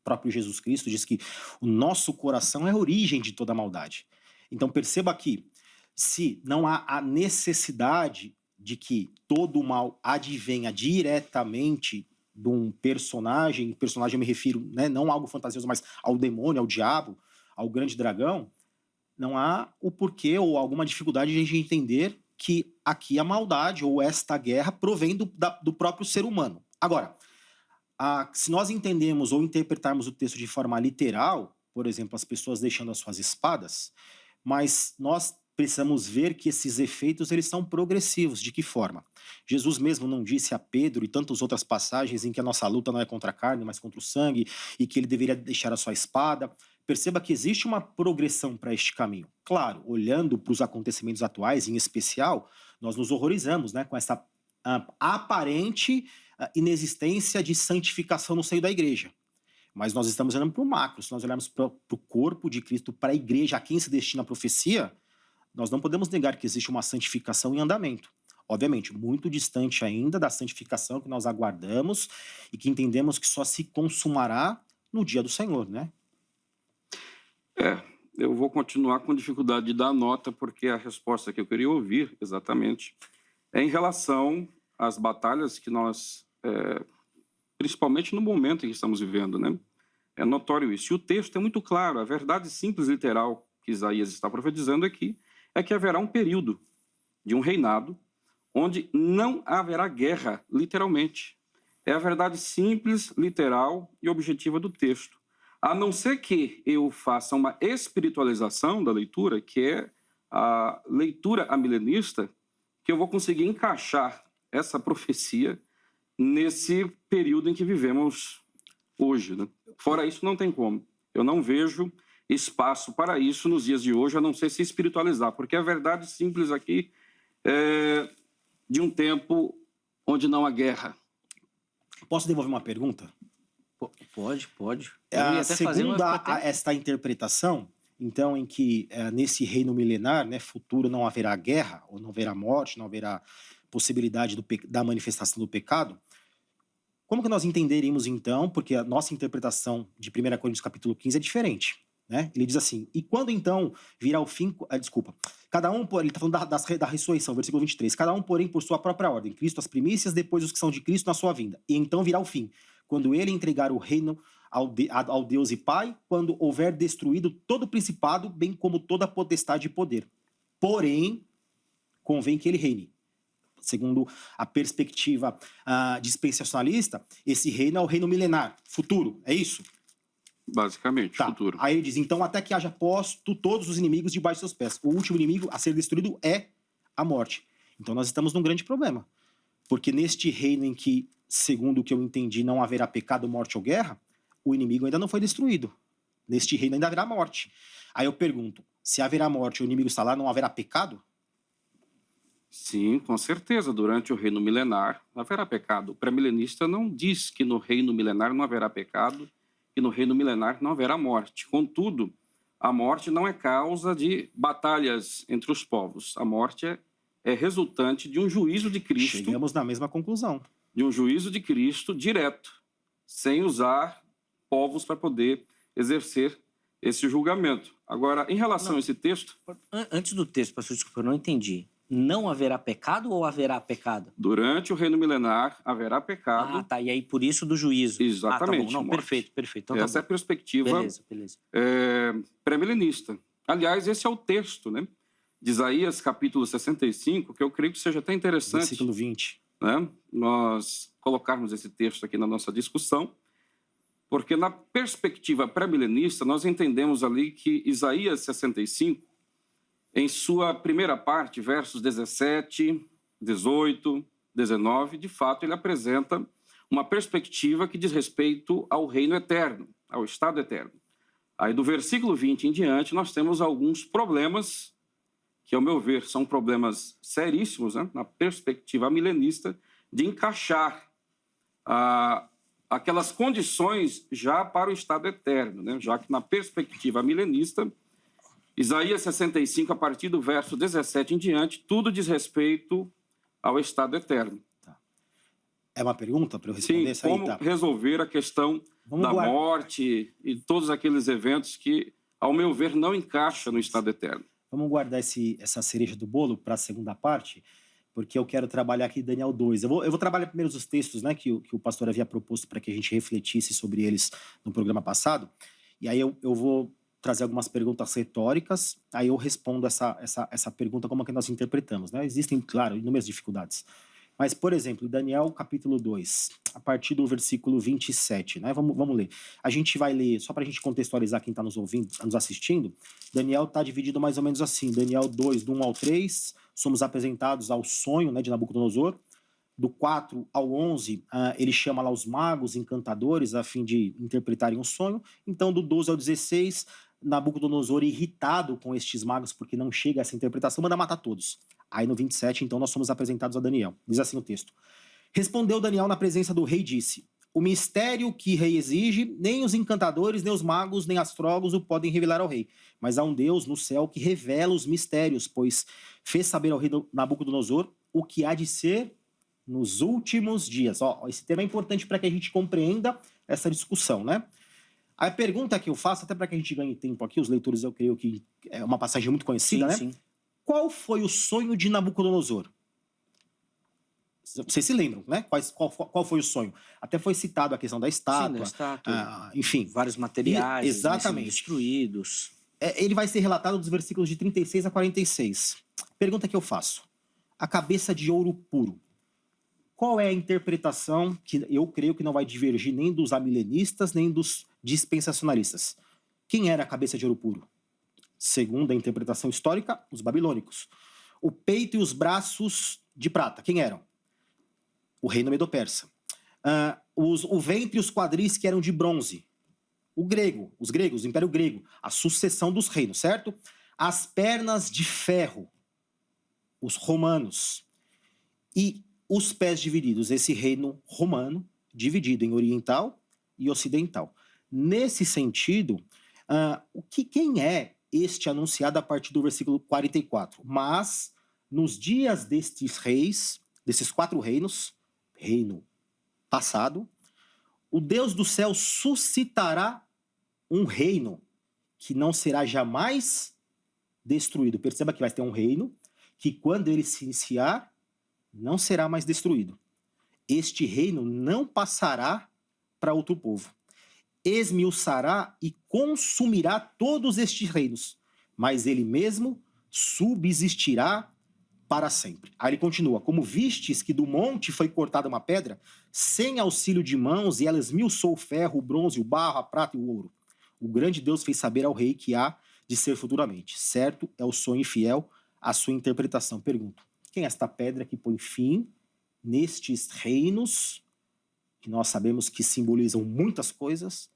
próprio Jesus Cristo, diz que o nosso coração é a origem de toda maldade. Então perceba que, se não há a necessidade de que todo o mal advenha diretamente de um personagem eu me refiro, né, não a algo fantasioso, mas ao demônio, ao diabo, ao grande dragão, não há o porquê ou alguma dificuldade de a gente entender que aqui a maldade ou esta guerra provém do próprio ser humano. Agora, se nós entendemos ou interpretarmos o texto de forma literal, por exemplo, as pessoas deixando as suas espadas, mas nós precisamos ver que esses efeitos eles são progressivos. De que forma? Jesus mesmo não disse a Pedro e tantas outras passagens em que a nossa luta não é contra a carne, mas contra o sangue, e que ele deveria deixar a sua espada. Perceba que existe uma progressão para este caminho. Claro, olhando para os acontecimentos atuais, em especial, nós nos horrorizamos, né, com essa aparente inexistência de santificação no seio da igreja. Mas nós estamos olhando para o macro. Se nós olharmos para o corpo de Cristo, para a igreja, a quem se destina a profecia, nós não podemos negar que existe uma santificação em andamento. Obviamente, muito distante ainda da santificação que nós aguardamos e que entendemos que só se consumará no dia do Senhor, né? Eu vou continuar com dificuldade de dar nota, porque a resposta que eu queria ouvir, exatamente, é em relação às batalhas que nós, principalmente no momento em que estamos vivendo, né? É notório isso. E o texto é muito claro, a verdade simples e literal que Isaías está profetizando aqui é que haverá um período de um reinado onde não haverá guerra, literalmente. É a verdade simples, literal e objetiva do texto. A não ser que eu faça uma espiritualização da leitura, que é a leitura amilenista, que eu vou conseguir encaixar essa profecia nesse período em que vivemos hoje, né? Fora isso, não tem como. Eu não vejo espaço para isso nos dias de hoje, a não ser se espiritualizar, porque a verdade simples aqui é de um tempo onde não há guerra. Posso devolver uma pergunta? Pode. Segundo esta interpretação, então, em que nesse reino milenar, né, futuro, não haverá guerra, ou não haverá morte, não haverá possibilidade da manifestação do pecado, como que nós entenderíamos, então, porque a nossa interpretação de 1 Coríntios capítulo 15 é diferente, né? Ele diz assim, e quando então virá o fim... Cada um, ele está falando da ressurreição, versículo 23, cada um, porém, por sua própria ordem, Cristo as primícias, depois os que são de Cristo na sua vinda. E então virá o fim, quando ele entregar o reino ao Deus e Pai, quando houver destruído todo o principado, bem como toda a potestade e poder. Porém, convém que ele reine. Segundo a perspectiva dispensacionalista, esse reino é o reino milenar, futuro, é isso? Basicamente, futuro. Aí ele diz, então, até que haja posto todos os inimigos debaixo de seus pés. O último inimigo a ser destruído é a morte. Então nós estamos num grande problema. Porque neste reino em que, segundo o que eu entendi, não haverá pecado, morte ou guerra, o inimigo ainda não foi destruído. Neste reino ainda haverá morte. Aí eu pergunto, se haverá morte e o inimigo está lá, não haverá pecado? Sim, com certeza. Durante o reino milenar haverá pecado. O pré-milenista não diz que no reino milenar não haverá pecado e no reino milenar não haverá morte. Contudo, a morte não é causa de batalhas entre os povos. A morte é resultante de um juízo de Cristo. Chegamos na mesma conclusão. De um juízo de Cristo direto, sem usar povos para poder exercer esse julgamento. Agora, em relação a esse texto... Antes do texto, pastor, desculpa, eu não entendi. Não haverá pecado ou haverá pecado? Durante o reino milenar haverá pecado. Ah, tá. E aí, por isso do juízo. Exatamente. Ah, tá bom. Não, perfeito. Então, essa é a perspectiva pré-milenista. Aliás, esse é o texto, né, de Isaías, capítulo 65, que eu creio que seja até interessante. Versículo 20. Né, nós colocarmos esse texto aqui na nossa discussão, porque na perspectiva pré-milenista, nós entendemos ali que Isaías 65, em sua primeira parte, versos 17, 18, 19, de fato, ele apresenta uma perspectiva que diz respeito ao reino eterno, ao estado eterno. Aí, do versículo 20 em diante, nós temos alguns problemas, que, ao meu ver, são problemas seríssimos, né, na perspectiva milenista, de encaixar aquelas condições já para o estado eterno, né, já que, na perspectiva milenista, Isaías 65, a partir do verso 17 em diante, tudo diz respeito ao estado eterno. Tá. É uma pergunta para eu responder? Sim, como resolver a questão da morte e todos aqueles eventos que, ao meu ver, não encaixam no estado eterno. Vamos guardar essa cereja do bolo para a segunda parte, porque eu quero trabalhar aqui Daniel 2. Eu vou trabalhar primeiro os textos, né, que o pastor havia proposto para que a gente refletisse sobre eles no programa passado, e aí eu vou trazer algumas perguntas retóricas, aí eu respondo essa pergunta como é que nós interpretamos, né? Existem, claro, inúmeras dificuldades. Mas, por exemplo, Daniel capítulo 2, a partir do versículo 27, né? Vamos ler. A gente vai ler, só para a gente contextualizar quem está nos ouvindo, nos assistindo, Daniel está dividido mais ou menos assim, Daniel 2, do 1 ao 3, somos apresentados ao sonho, né, de Nabucodonosor. Do 4 ao 11, ele chama lá os magos, encantadores, a fim de interpretarem um sonho. Então, do 12 ao 16, Nabucodonosor, irritado com estes magos, porque não chega a essa interpretação, manda matar todos. Aí no 27, então, nós somos apresentados a Daniel. Diz assim o texto. Respondeu Daniel na presença do rei e disse: o mistério que o rei exige, nem os encantadores, nem os magos, nem astrólogos o podem revelar ao rei. Mas há um Deus no céu que revela os mistérios, pois fez saber ao rei Nabucodonosor o que há de ser nos últimos dias. Esse tema é importante para que a gente compreenda essa discussão, né? A pergunta que eu faço, até para que a gente ganhe tempo aqui, os leitores, eu creio que é uma passagem muito conhecida, sim, né? Sim. Qual foi o sonho de Nabucodonosor? Vocês se lembram, né? Qual foi o sonho? Até foi citado a questão da estátua. Sim, da estátua. Enfim. Vários materiais exatamente destruídos. Ele vai ser relatado dos versículos de 36 a 46. Pergunta que eu faço. A cabeça de ouro puro. Qual é a interpretação que eu creio que não vai divergir nem dos amilenistas, nem dos dispensacionalistas? Quem era a cabeça de ouro puro? Segundo a interpretação histórica, os babilônicos. O peito e os braços de prata, quem eram? O reino medo-persa. O ventre e os quadris que eram de bronze. Os gregos, o Império Grego. A sucessão dos reinos, certo? As pernas de ferro, os romanos. E os pés divididos, esse reino romano, dividido em oriental e ocidental. Nesse sentido, quem é este anunciado a partir do versículo 44? Mas, nos dias destes reis, desses 4 reinos, reino passado, o Deus do céu suscitará um reino que não será jamais destruído. Perceba que vai ter um reino que, quando ele se iniciar, não será mais destruído. Este reino não passará para outro povo. Esmiuçará e consumirá todos estes reinos, mas ele mesmo subsistirá para sempre. Aí ele continua: como vistes que do monte foi cortada uma pedra, sem auxílio de mãos, e ela esmiuçou o ferro, o bronze, o barro, a prata e o ouro. O grande Deus fez saber ao rei que há de ser futuramente. Certo é o sonho fiel à sua interpretação. Pergunto: quem é esta pedra que põe fim nestes reinos, que nós sabemos que simbolizam muitas coisas,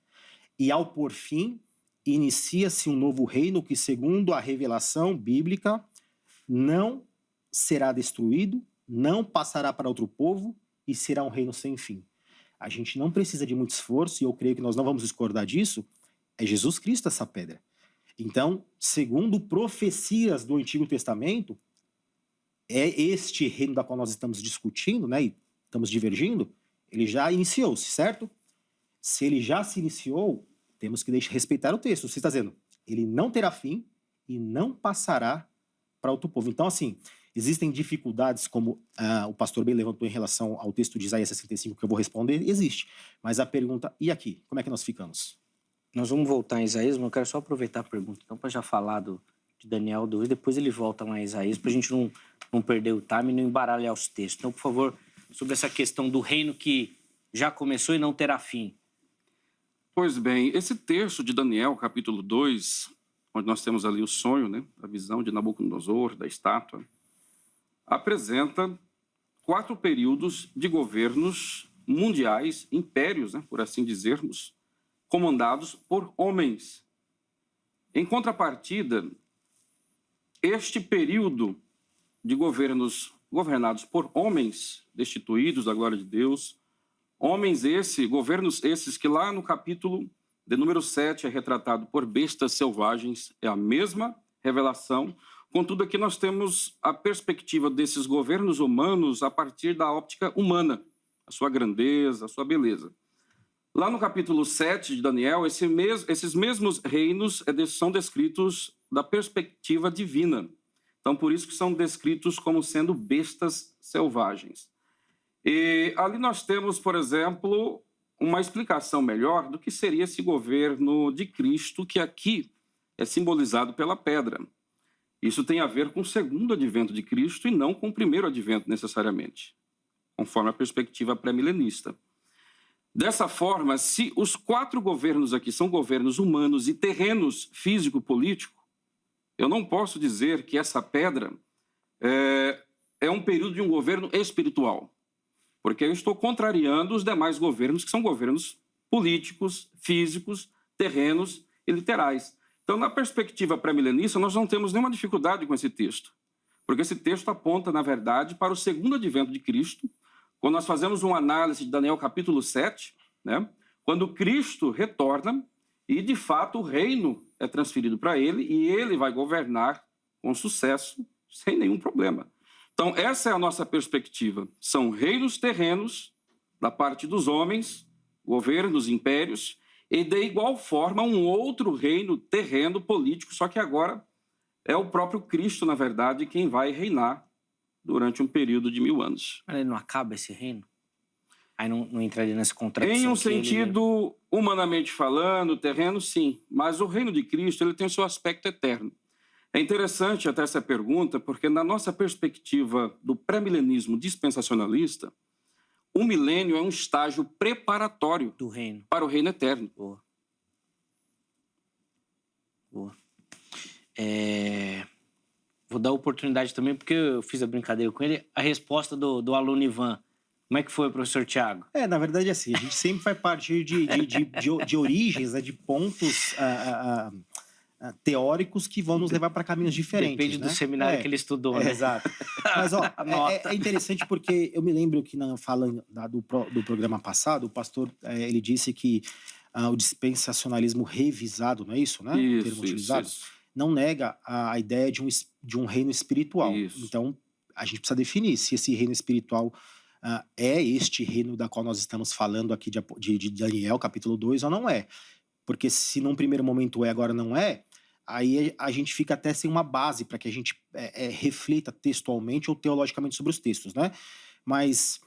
e ao pôr fim, inicia-se um novo reino que, segundo a revelação bíblica, não será destruído, não passará para outro povo e será um reino sem fim. A gente não precisa de muito esforço, e eu creio que nós não vamos discordar disso, é Jesus Cristo essa pedra. Então, segundo profecias do Antigo Testamento, é este reino da qual nós estamos discutindo, né, e estamos divergindo, ele já iniciou-se, certo? Se ele já se iniciou, temos que respeitar o texto. Você está dizendo, ele não terá fim e não passará para outro povo. Então, assim, existem dificuldades, como o pastor bem levantou em relação ao texto de Isaías 65, que eu vou responder, existe. Mas a pergunta, e aqui? Como é que nós ficamos? Nós vamos voltar em Isaías, mas eu quero só aproveitar a pergunta, então, para já falar de Daniel 2, depois ele volta lá em Isaías, para a gente não perder o time e não embaralhar os textos. Então, por favor, sobre essa questão do reino que já começou e não terá fim. Pois bem, esse texto de Daniel, capítulo 2, onde nós temos ali o sonho, né, a visão de Nabucodonosor, da estátua, apresenta 4 períodos de governos mundiais, impérios, né, por assim dizermos, comandados por homens. Em contrapartida, este período de governos governados por homens destituídos da glória de Deus, governos esses que lá no capítulo de número 7 é retratado por bestas selvagens, é a mesma revelação. Contudo, aqui nós temos a perspectiva desses governos humanos a partir da óptica humana, a sua grandeza, a sua beleza. Lá no capítulo 7 de Daniel, esses mesmos reinos são descritos da perspectiva divina. Então, por isso que são descritos como sendo bestas selvagens. E ali nós temos, por exemplo, uma explicação melhor do que seria esse governo de Cristo, que aqui é simbolizado pela pedra. Isso tem a ver com o segundo advento de Cristo e não com o primeiro advento, necessariamente, conforme a perspectiva pré-milenista. Dessa forma, se os 4 governos aqui são governos humanos e terrenos físico-político, eu não posso dizer que essa pedra é um período de um governo espiritual, porque eu estou contrariando os demais governos, que são governos políticos, físicos, terrenos e literais. Então, na perspectiva pré-milenista, nós não temos nenhuma dificuldade com esse texto, porque esse texto aponta, na verdade, para o segundo advento de Cristo. Quando nós fazemos uma análise de Daniel capítulo 7, né, quando Cristo retorna e, de fato, o reino é transferido para ele e ele vai governar com sucesso, sem nenhum problema. Então, essa é a nossa perspectiva. São reinos terrenos da parte dos homens, governos, impérios, e de igual forma um outro reino terreno político, só que agora é o próprio Cristo, na verdade, quem vai reinar durante um período de 1000 anos. Mas ele não acaba esse reino? Aí não entraria nessa contradição? Em um sentido, humanamente falando, terreno, sim. Mas o reino de Cristo ele tem o seu aspecto eterno. É interessante até essa pergunta, porque na nossa perspectiva do pré-milenismo dispensacionalista, o milênio é um estágio preparatório do reino para o reino eterno. Boa. Vou dar oportunidade também, porque eu fiz a brincadeira com ele, a resposta do aluno Ivan. Como é que foi, professor Tiago? Na verdade, assim, a gente sempre vai partir de origens, né, de pontos teóricos que vão nos levar para caminhos diferentes. Depende do seminário que ele estudou, né? Exato. Mas, ó, é interessante porque eu me lembro que na fala do programa passado, o pastor, ele disse que o dispensacionalismo revisado, não é isso, né? Isso, o termo utilizado, isso. não nega a ideia de um reino espiritual. Isso. Então, a gente precisa definir se esse reino espiritual é este reino da qual nós estamos falando aqui de Daniel, capítulo 2, ou não é. Porque se num primeiro momento agora não é, aí a gente fica até sem uma base para que a gente reflita textualmente ou teologicamente sobre os textos, né? Mas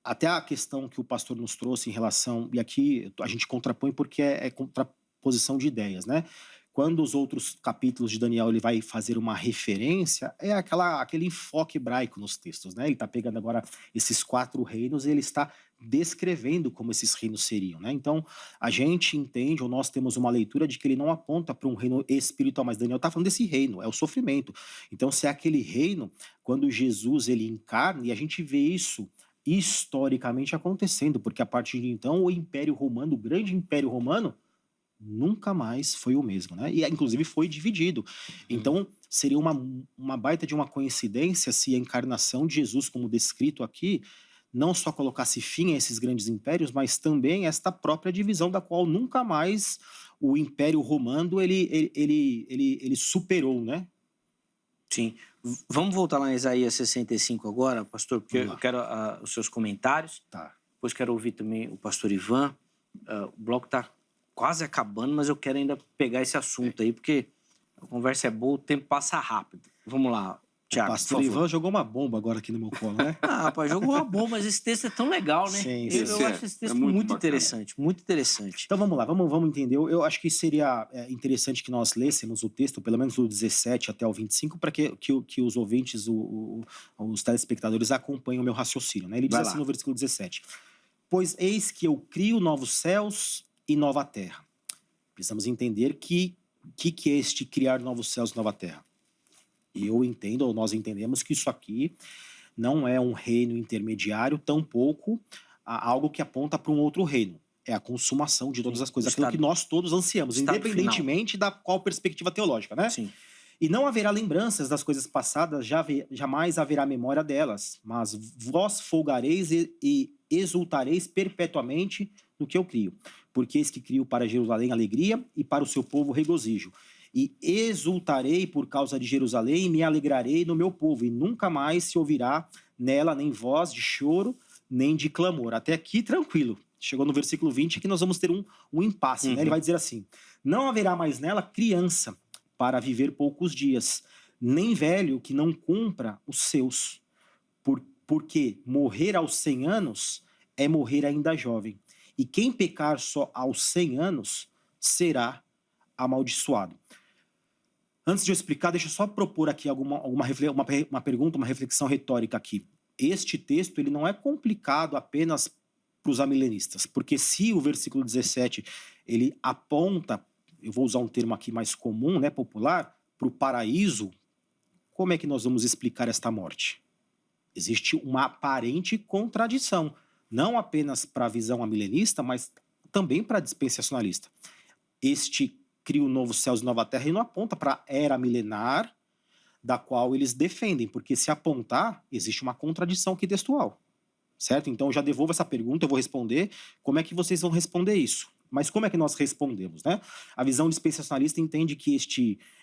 até a questão que o pastor nos trouxe em relação, e aqui a gente contrapõe porque é contraposição de ideias, né? Quando os outros capítulos de Daniel ele vai fazer uma referência, é aquele enfoque hebraico nos textos, né? Ele está pegando agora esses 4 reinos e ele está descrevendo como esses reinos seriam, né? Então, a gente entende, ou nós temos uma leitura de que ele não aponta para um reino espiritual, mas Daniel está falando desse reino, é o sofrimento. Então, se é aquele reino, quando Jesus ele encarna, e a gente vê isso historicamente acontecendo, porque a partir de então o Império Romano, o grande Império Romano, nunca mais foi o mesmo, né? E inclusive foi dividido. Então, seria uma baita de uma coincidência se a encarnação de Jesus, como descrito aqui, não só colocasse fim a esses grandes impérios, mas também esta própria divisão da qual nunca mais o Império Romano ele superou, né? Sim. Vamos voltar lá em Isaías 65 agora, pastor, porque eu quero os seus comentários. Tá. Depois quero ouvir também o pastor Ivan. O bloco está quase acabando, mas eu quero ainda pegar esse assunto aí, porque a conversa é boa, o tempo passa rápido. Vamos lá, Tiago, O pastor Ivan jogou uma bomba agora aqui no meu colo, né? rapaz, jogou uma bomba, mas esse texto é tão legal, né? Sim, Eu acho esse texto muito interessante, muito interessante. Então vamos lá, vamos entender. Eu acho que seria interessante que nós lêssemos o texto, pelo menos do 17 até o 25, para que os ouvintes, os telespectadores acompanhem o meu raciocínio, né? Ele diz assim no versículo 17: Pois eis que eu crio novos céus e nova terra. Precisamos entender que é este criar novos céus e nova terra. Eu entendo, ou nós entendemos, que isso aqui não é um reino intermediário, tampouco algo que aponta para um outro reino. É a consumação de todas as coisas, aquilo que nós todos ansiamos, independentemente da qual perspectiva teológica, né? Sim. E não haverá lembranças das coisas passadas, jamais haverá memória delas, mas vós folgareis e exultareis perpetuamente no que eu crio. Porque eis que crio para Jerusalém alegria e para o seu povo regozijo. E exultarei por causa de Jerusalém e me alegrarei no meu povo, e nunca mais se ouvirá nela nem voz de choro, nem de clamor. Até aqui, tranquilo. Chegou no versículo 20 que nós vamos ter um impasse, né? Ele vai dizer assim: não haverá mais nela criança para viver poucos dias, nem velho que não cumpra os seus. Porque morrer aos 100 anos é morrer ainda jovem. E quem pecar só aos 100 anos será amaldiçoado. Antes de eu explicar, deixa eu só propor aqui uma pergunta, uma reflexão retórica aqui. Este texto ele não é complicado apenas para os amilenistas, porque se o versículo 17 ele aponta, eu vou usar um termo aqui mais comum, né, popular, para o paraíso, como é que nós vamos explicar esta morte? Existe uma aparente contradição, não apenas para a visão amilenista, mas também para a dispensacionalista. Este cria o novo céus e nova terra e não aponta para a era milenar da qual eles defendem, porque se apontar, existe uma contradição aqui textual, certo? Então eu já devolvo essa pergunta, eu vou responder. Como é que vocês vão responder isso? Mas como é que nós respondemos, né? A visão dispensacionalista entende que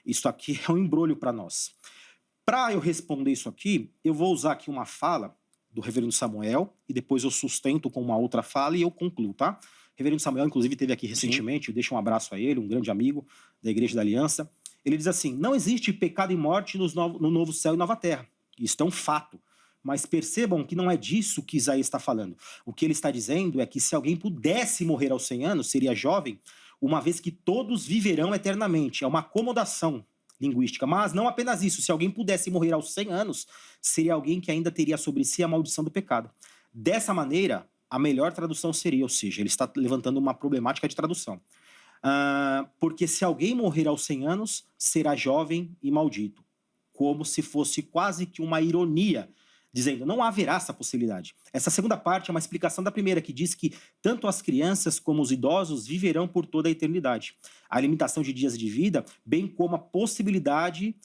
isso aqui é um embrolho para nós. Para eu responder isso aqui, eu vou usar aqui uma fala do reverendo Samuel e depois eu sustento com uma outra fala e eu concluo, tá? O reverendo Samuel, inclusive, esteve aqui recentemente, eu deixo um abraço a ele, um grande amigo da Igreja da Aliança. Ele diz assim: não existe pecado e morte no novo céu e nova terra. Isso é um fato. Mas percebam que não é disso que Isaías está falando. O que ele está dizendo é que se alguém pudesse morrer aos 100 anos, seria jovem, uma vez que todos viverão eternamente. É uma acomodação linguística. Mas não apenas isso. Se alguém pudesse morrer aos 100 anos, seria alguém que ainda teria sobre si a maldição do pecado. Dessa maneira, a melhor tradução seria, ou seja, ele está levantando uma problemática de tradução. Porque se alguém morrer aos 100 anos, será jovem e maldito. Como se fosse quase que uma ironia, dizendo, não haverá essa possibilidade. Essa segunda parte é uma explicação da primeira, que diz que tanto as crianças como os idosos viverão por toda a eternidade. A limitação de dias de vida, bem como a possibilidade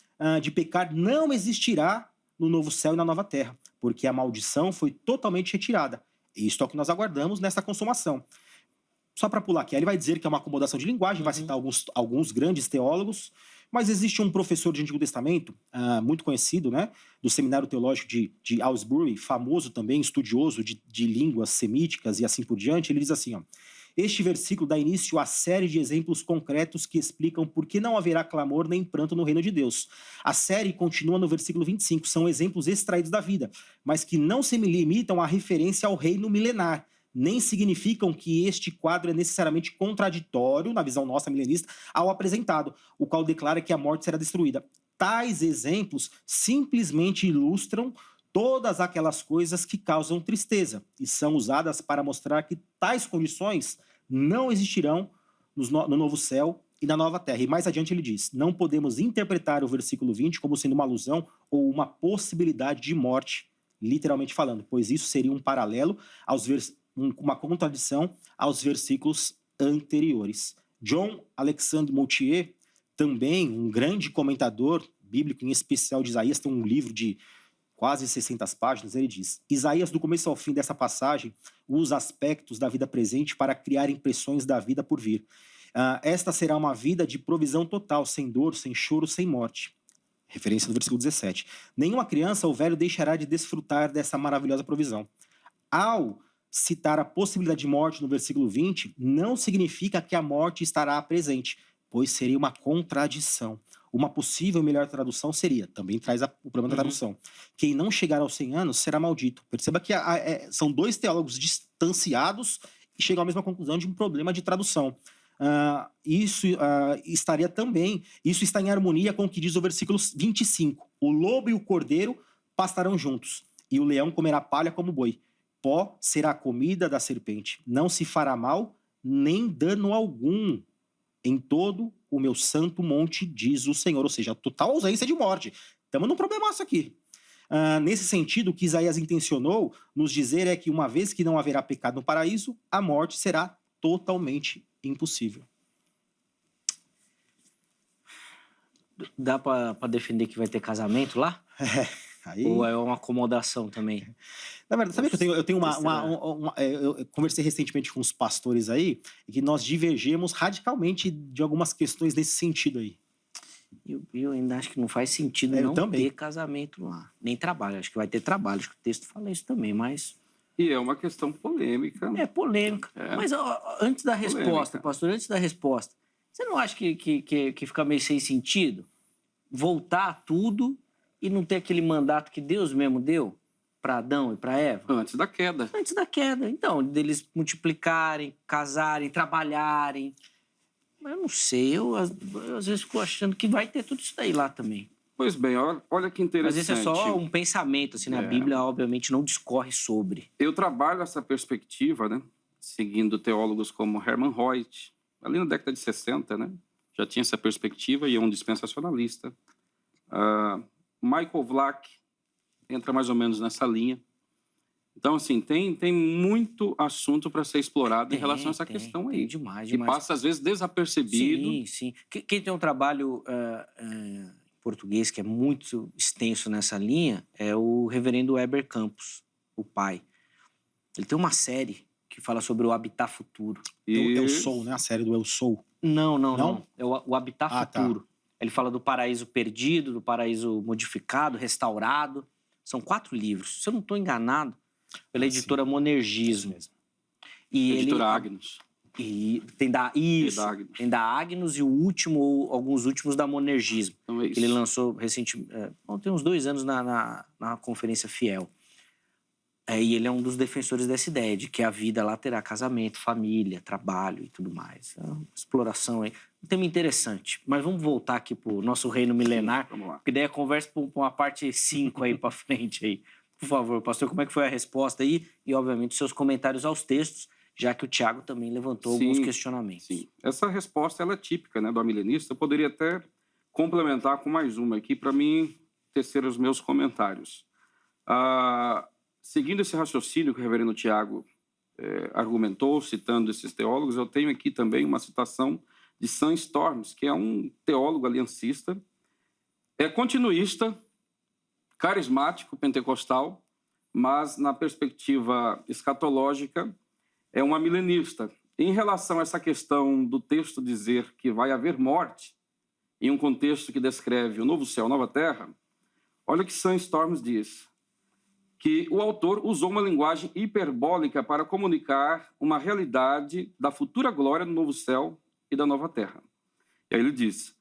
de pecar, não existirá no novo céu e na nova terra, porque a maldição foi totalmente retirada. Isto é o que nós aguardamos nessa consumação. Só para pular aqui, ele vai dizer que é uma acomodação de linguagem, vai citar alguns grandes teólogos, mas existe um professor de Antigo Testamento, muito conhecido, né, do Seminário Teológico de Aylesbury, famoso também, estudioso de línguas semíticas e assim por diante. Ele diz assim, ó: este versículo dá início à série de exemplos concretos que explicam por que não haverá clamor nem pranto no reino de Deus. A série continua no versículo 25, são exemplos extraídos da vida, mas que não se limitam à referência ao reino milenar, nem significam que este quadro é necessariamente contraditório, na visão nossa milenista, ao apresentado, o qual declara que a morte será destruída. Tais exemplos simplesmente ilustram todas aquelas coisas que causam tristeza e são usadas para mostrar que tais condições não existirão no novo céu e na nova terra. E mais adiante ele diz, não podemos interpretar o versículo 20 como sendo uma alusão ou uma possibilidade de morte, literalmente falando, pois isso seria um paralelo, uma contradição aos versículos anteriores. John Alexandre Moutier, também um grande comentador bíblico, em especial de Isaías, tem um livro de quase 600 páginas, ele diz, Isaías, do começo ao fim dessa passagem, usa aspectos da vida presente para criar impressões da vida por vir. Esta será uma vida de provisão total, sem dor, sem choro, sem morte. Referência do versículo 17. Nenhuma criança ou velho deixará de desfrutar dessa maravilhosa provisão. Ao citar a possibilidade de morte no versículo 20 não significa que a morte estará presente, pois seria uma contradição. Uma possível melhor tradução seria, também traz o problema da tradução, quem não chegar aos 100 anos será maldito. Perceba que são dois teólogos distanciados e chegam à mesma conclusão de um problema de tradução. Isso está em harmonia com o que diz o versículo 25. O lobo e o cordeiro pastarão juntos, e o leão comerá palha como boi. Pó será a comida da serpente. Não se fará mal, nem dano algum em todo o meu santo monte, diz o Senhor. Ou seja, total ausência de morte. Estamos num problemaço aqui. Nesse sentido, o que Isaías intencionou nos dizer é que uma vez que não haverá pecado no paraíso, a morte será totalmente impossível. Dá para defender que vai ter casamento lá? Aí... Ou é uma acomodação também? Na verdade, sabe que eu tenho eu conversei recentemente com uns pastores aí, e que nós divergimos radicalmente de algumas questões nesse sentido aí. Eu ainda acho que não faz sentido ter casamento lá. Nem trabalho. Acho que vai ter trabalho. Acho que o texto fala isso também, mas... E é uma questão polêmica. É polêmica. Mas antes da resposta, pastor, você não acha que fica meio sem sentido voltar tudo e não ter aquele mandato que Deus mesmo deu para Adão e para Eva? Antes da queda. Antes da queda. Então, deles multiplicarem, casarem, trabalharem. Mas eu não sei, eu às vezes fico achando que vai ter tudo isso daí lá também. Pois bem, olha que interessante. Mas esse é só um pensamento, assim, né? A Bíblia, obviamente, não discorre sobre. Eu trabalho essa perspectiva, né? Seguindo teólogos como Hermann Hoyt, ali na década de 60, né? Já tinha essa perspectiva e é um dispensacionalista. Michael Vlach entra mais ou menos nessa linha. Então, assim, tem muito assunto para ser explorado em relação a essa questão aí. Demais. Que passa, às vezes, desapercebido. Sim. Quem tem um trabalho português que é muito extenso nessa linha é o reverendo Heber Campos, o pai. Ele tem uma série que fala sobre o habitat futuro. Eu Sou, né? A série do Eu Sou. Não. É o habitat futuro. Tá. Ele fala do paraíso perdido, do paraíso modificado, restaurado. São 4 livros. Se eu não estou enganado, pela editora Monergismo. E editora Agnus. E tem da Agnus e alguns últimos da Monergismo. Então é isso. Que ele lançou recentemente, tem uns 2 anos na Conferência Fiel. E ele é um dos defensores dessa ideia, de que a vida lá terá casamento, família, trabalho e tudo mais. É uma exploração aí. Um tema interessante. Mas vamos voltar aqui para o nosso reino milenar. Sim, vamos lá. Porque daí a conversa para uma parte 5 aí para frente aí. Por favor, pastor, como é que foi a resposta aí? E, obviamente, seus comentários aos textos, já que o Tiago também levantou alguns questionamentos. Sim, essa resposta ela é típica, né, do amilenista. Eu poderia até complementar com mais uma aqui para mim tecer os meus comentários. Seguindo esse raciocínio que o reverendo Tiago argumentou, citando esses teólogos, eu tenho aqui também uma citação de Sam Storms, que é um teólogo aliancista, continuista, carismático, pentecostal, mas na perspectiva escatológica é um amilenista. Em relação a essa questão do texto dizer que vai haver morte, em um contexto que descreve o novo céu, a nova terra, olha o que Sam Storms diz, que o autor usou uma linguagem hiperbólica para comunicar uma realidade da futura glória do novo céu e da nova terra. E aí ele diz,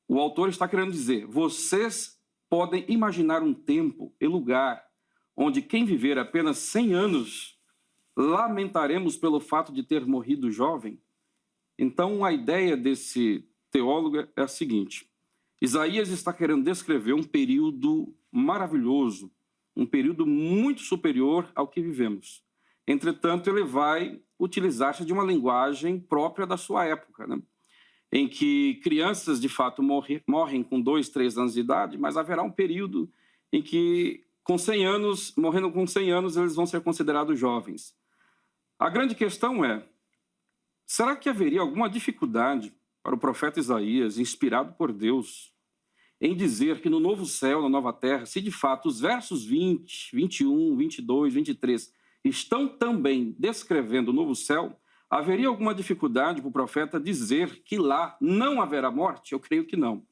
o autor está querendo dizer, vocês podem imaginar um tempo e lugar onde quem viver apenas 100 anos lamentaremos pelo fato de ter morrido jovem? Então, a ideia desse teólogo é a seguinte, Isaías está querendo descrever um período maravilhoso, um período muito superior ao que vivemos. Entretanto, ele vai utilizar-se de uma linguagem própria da sua época, né? Em que crianças, de fato, morrem com 2, 3 anos de idade, mas haverá um período em que, morrendo com 100 anos, eles vão ser considerados jovens. A grande questão é, será que haveria alguma dificuldade para o profeta Isaías, inspirado por Deus, em dizer que no novo céu, na nova terra, se de fato os versos 20, 21, 22, 23 estão também descrevendo o novo céu, haveria alguma dificuldade para o profeta dizer que lá não haverá morte? Eu creio que não.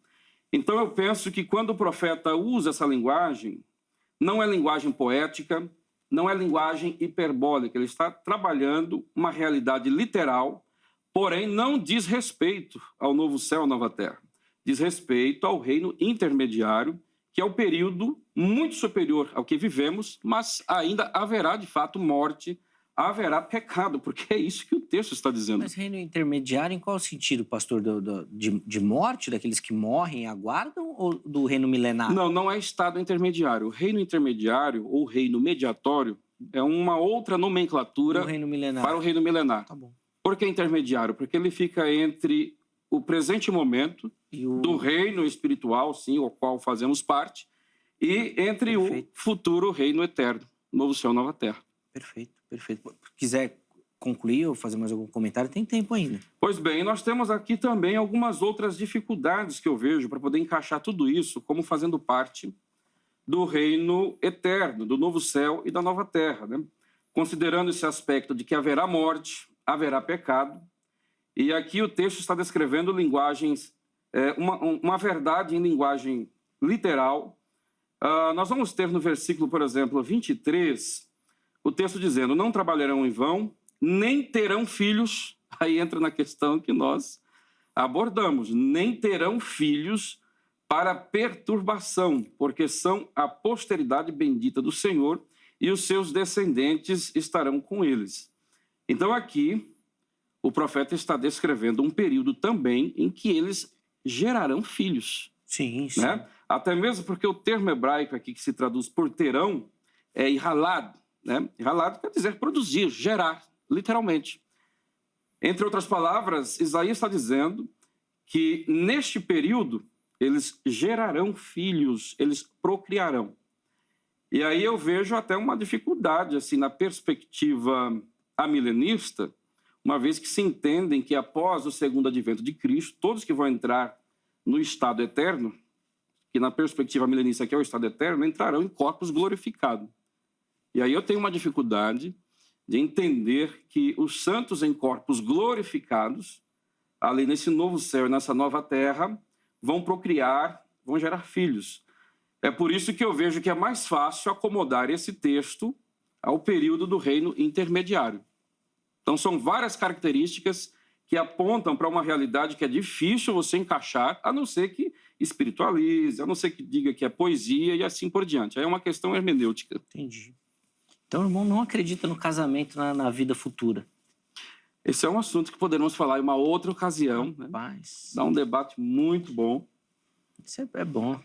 Então eu penso que quando o profeta usa essa linguagem, não é linguagem poética, não é linguagem hiperbólica, ele está trabalhando uma realidade literal, porém não diz respeito ao novo céu e nova terra. Diz respeito ao reino intermediário, que é o período muito superior ao que vivemos, mas ainda haverá, de fato, morte, haverá pecado, porque é isso que o texto está dizendo. Mas reino intermediário em qual sentido, pastor? De morte, daqueles que morrem e aguardam, ou do reino milenar? Não, não é estado intermediário. O reino intermediário ou reino mediatório é uma outra nomenclatura reino milenar. Para o reino milenar. Tá bom. Por que intermediário? Porque ele fica entre o presente momento do reino espiritual, sim, ao qual fazemos parte, e entre o futuro reino eterno, novo céu, nova terra. Perfeito, perfeito. Se quiser concluir ou fazer mais algum comentário, tem tempo ainda. Pois bem, nós temos aqui também algumas outras dificuldades que eu vejo para poder encaixar tudo isso como fazendo parte do reino eterno, do novo céu e da nova terra, né? Considerando esse aspecto de que haverá morte, haverá pecado, e aqui o texto está descrevendo linguagens, uma verdade em linguagem literal. Nós vamos ter no versículo, por exemplo, 23, o texto dizendo: não trabalharão em vão, nem terão filhos. Aí entra na questão que nós abordamos: nem terão filhos para perturbação, porque são a posteridade bendita do Senhor e os seus descendentes estarão com eles. Então aqui o profeta está descrevendo um período também em que eles gerarão filhos. Sim, sim. Né? Até mesmo porque o termo hebraico aqui que se traduz por terão é ihalad, né? Ihalad quer dizer produzir, gerar, literalmente. Entre outras palavras, Isaías está dizendo que neste período eles gerarão filhos, eles procriarão. E aí eu vejo até uma dificuldade assim na perspectiva amilenista, uma vez que se entendem que após o segundo advento de Cristo, todos que vão entrar no estado eterno, que na perspectiva milenista que é o estado eterno, entrarão em corpos glorificados. E aí eu tenho uma dificuldade de entender que os santos em corpos glorificados, ali nesse novo céu e nessa nova terra, vão procriar, vão gerar filhos. É por isso que eu vejo que é mais fácil acomodar esse texto ao período do reino intermediário. Então, são várias características que apontam para uma realidade que é difícil você encaixar, a não ser que espiritualize, a não ser que diga que é poesia e assim por diante. Aí é uma questão hermenêutica. Entendi. Então, o irmão não acredita no casamento na vida futura. Esse é um assunto que poderemos falar em uma outra ocasião. Rapaz. Né? Dá um debate muito bom. Isso é bom.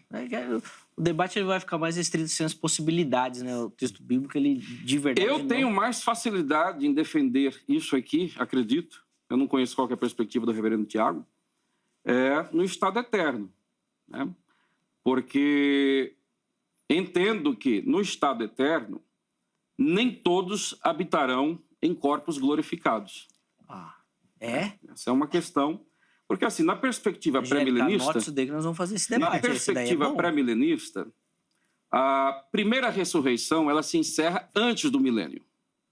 O debate ele vai ficar mais restrito sem as possibilidades, né? O texto bíblico, ele de verdade... Eu tenho mais facilidade em defender isso aqui, acredito. Eu não conheço qual que é a perspectiva do reverendo Tiago. No estado eterno. Né? Porque entendo que no estado eterno nem todos habitarão em corpos glorificados. É? Essa é uma questão... Porque, assim, na perspectiva pré-milenista... Nós vamos fazer esse debate. Na perspectiva pré-milenista, a primeira ressurreição, ela se encerra antes do milênio.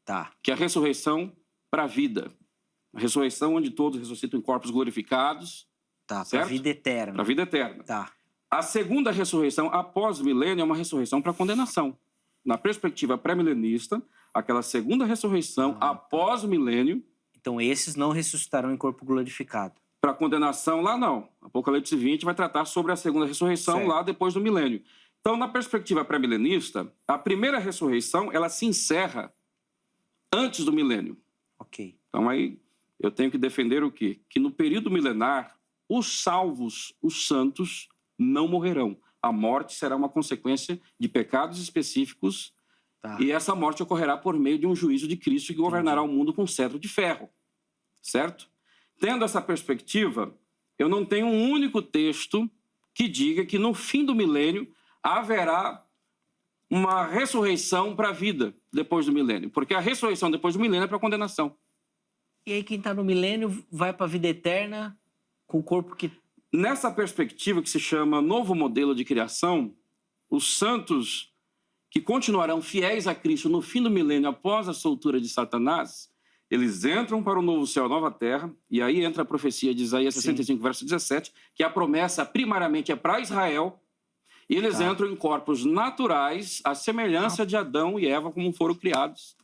Tá. Que é a ressurreição para a vida. A ressurreição onde todos ressuscitam em corpos glorificados. Tá, para a vida eterna. Para a vida eterna. Tá. A segunda ressurreição, após o milênio, é uma ressurreição para a condenação. Na perspectiva pré-milenista, aquela segunda ressurreição, após o milênio... Então, esses não ressuscitarão em corpo glorificado. Para condenação, lá não. Apocalipse 20 vai tratar sobre a segunda ressurreição, lá depois do milênio. Então, na perspectiva pré-milenista, a primeira ressurreição, ela se encerra antes do milênio. Ok. Então, aí, eu tenho que defender o quê? Que no período milenar, os salvos, os santos, não morrerão. A morte será uma consequência de pecados específicos e essa morte ocorrerá por meio de um juízo de Cristo que governará o mundo com cetro de ferro. Certo? Tendo essa perspectiva, eu não tenho um único texto que diga que no fim do milênio haverá uma ressurreição para a vida depois do milênio. Porque a ressurreição depois do milênio é para a condenação. E aí quem está no milênio vai para a vida eterna com o corpo que... Nessa perspectiva que se chama novo modelo de criação, os santos que continuarão fiéis a Cristo no fim do milênio após a soltura de Satanás... Eles entram para o novo céu e nova terra, e aí entra a profecia de Isaías 65, verso 17, que a promessa primariamente é para Israel, E eles entram em corpos naturais, à semelhança de Adão e Eva, como foram criados